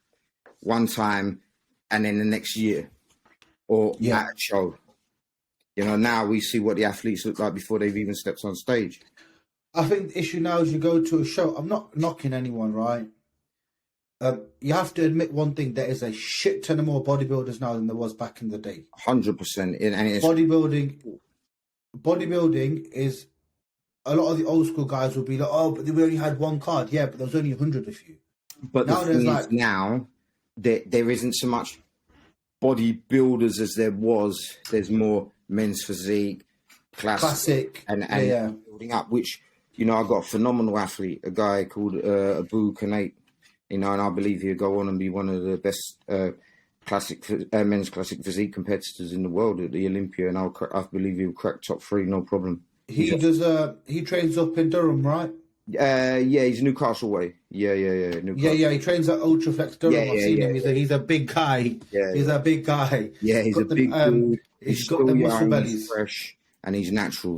one time, and then the next year, or at a show. Now we see what the athletes look like before they've even stepped on stage. I think the issue now is you go to a show. I'm not knocking anyone, right? You have to admit one thing: there is a shit ton of more bodybuilders now than there was back in the day. 100%. And bodybuilding is, a lot of the old school guys will be like, oh, but we only had one card. Yeah, but there was only 100 of you. But now now there isn't so much bodybuilders as there was. There's more men's physique, classic and building up, which, I got a phenomenal athlete, a guy called Abu Kanate, and I believe he'll go on and be one of the best men's classic physique competitors in the world at the Olympia, and I believe he'll crack top 3, no problem. He trains up in Durham, right? He's Newcastle way. Yeah. Newcastle. He trains at Ultraflex Durham. I've seen him. He's a big guy. He's a big guy. Yeah, he's a big dude. He's got the muscle bellies. He's fresh, and he's natural,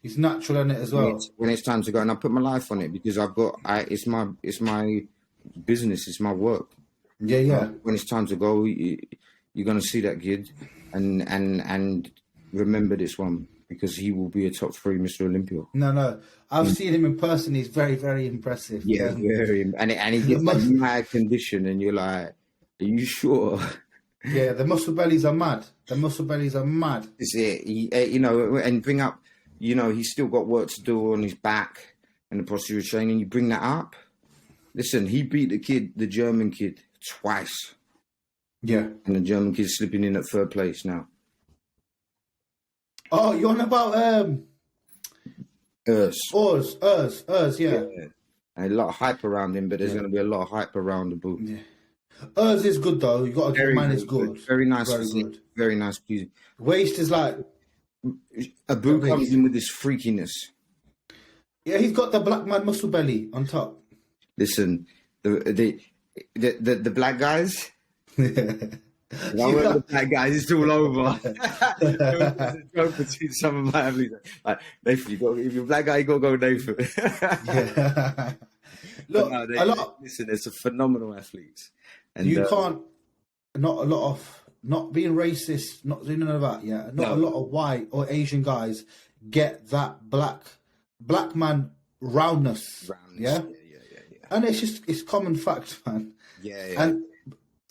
He's natural in it as well. When it's time to go, and I put my life on it because it's my business, it's my work. Yeah. When it's time to go, you're gonna see that kid, and remember this one, because he will be a top 3 Mr. Olympia. No, I've seen him in person. He's very, very impressive. Yeah, very, and he gets that mad condition, and you're like, are you sure? Yeah, the muscle bellies are mad. It's it. And bring up, he's still got work to do on his back and the posterior chain, and you bring that up. Listen, he beat the German kid, twice. Yeah. And the German kid's slipping in at 3rd place now. Oh, you're on about Urs, yeah. And a lot of hype around him, but there's going to be a lot of hype around the boot. Yeah. Urs is good though. You got to give mine is good. Very nice, very nice. Waist is like Abu comes in with this freakiness. Yeah, he's got the black man muscle belly on top. Listen, the black guys. The black guys, it's all over. Joke between some of my athletes. Like, Nathan, if you're a black guy, you got to go Nathan. Yeah. Look, listen, it's a phenomenal athletes. And you can't, not being racist, not doing none of that, a lot of white or Asian guys get that black man roundness. Yeah. And it's common fact, man. Yeah.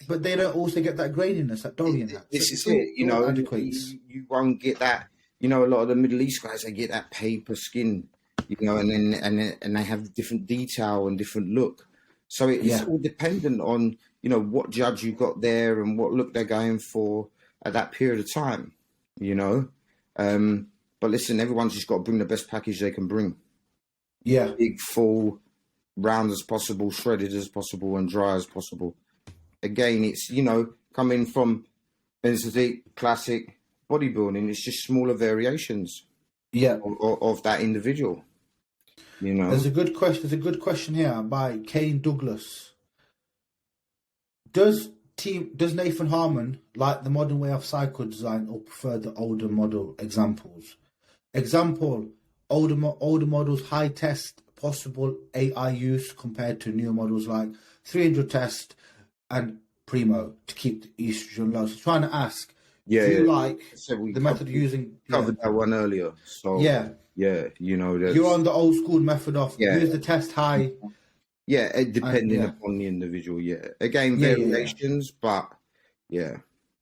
But they don't also get that graininess, that doughiness. This is it, you won't get that. A lot of the Middle East guys, they get that paper skin, and they have different detail and different look. So it's all dependent on, what judge you got there and what look they're going for at that period of time, But listen, everyone's just got to bring the best package they can bring. Yeah. Big, full, round as possible, shredded as possible, and dry as possible. Again, it's, coming from physique, classic, bodybuilding, it's just smaller variations of that individual. There's a good question here by Kane Douglas. Does Nathan Harman like the modern way of cycle design or prefer the older model examples? Example, older models high test possible AI use compared to newer models like 300 test and primo to keep the estrogen low. So trying to ask, Yeah, do you yeah. like So we the method of using? covered that one earlier. So Yeah, yeah, you know that's you're on the old school method of yeah. use the test high. Yeah, And depending yeah, upon the individual. Yeah, again, yeah. variations, but yeah,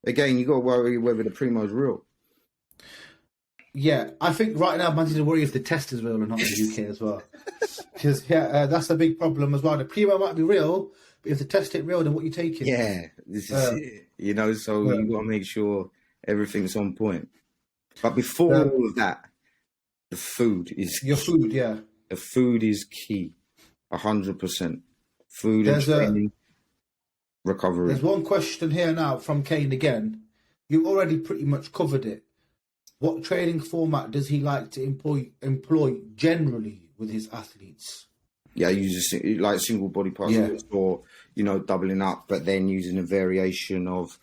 again, you got to worry whether the primo is real. Yeah, I think right now, man's to worry if the test is real or not in the UK as well. Because that's a big problem as well. The primo might be real, but if the test ain't real, then what you taking? Yeah, this is Uh, it. You know, so uh, you got to make sure everything's on point. But before uh, all of that, the food is your key. food, yeah. The food is key, 100%. Food and There's a training, recovery. there's one question here now from Kane again. You already pretty much covered it. What training format does he like to employ generally with his athletes? Yeah, use like single body part Yeah, splits or doubling up, but then using a variation of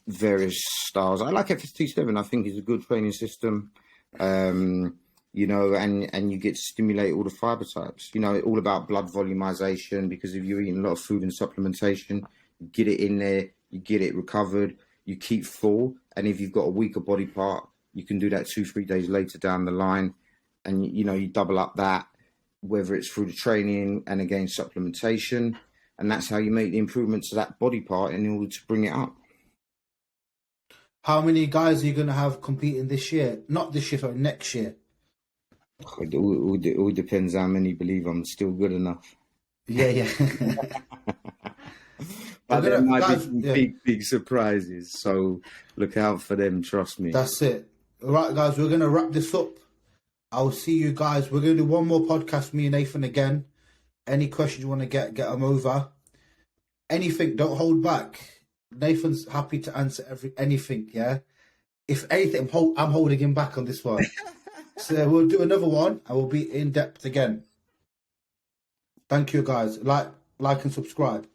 various styles. I like FST7. I think is a good training system. And you get to stimulate all the fiber types. All about blood volumization, because if you're eating a lot of food and supplementation, you get it in there, you get it recovered, you keep full. And if you've got a weaker body part, you can do that 2-3 days later down the line, and you double up that, whether it's through the training and again supplementation, and that's how you make the improvements to that body part in order to bring it up. how many guys are you going to have competing this year? Not this year, sorry, next year. It all depends how many believe I'm still good enough. Yeah. But there might be guys, some big surprises, so look out for them, trust me. That's it. All right, guys, we're going to wrap this up. I'll see you guys. We're going to do one more podcast, me and Nathan again. Any questions you want to get them over. Anything, don't hold back. Nathan's happy to answer anything, yeah? If anything, I'm holding him back on this one. So we'll do another one, and we'll be in depth again. Thank you, guys. Like and subscribe.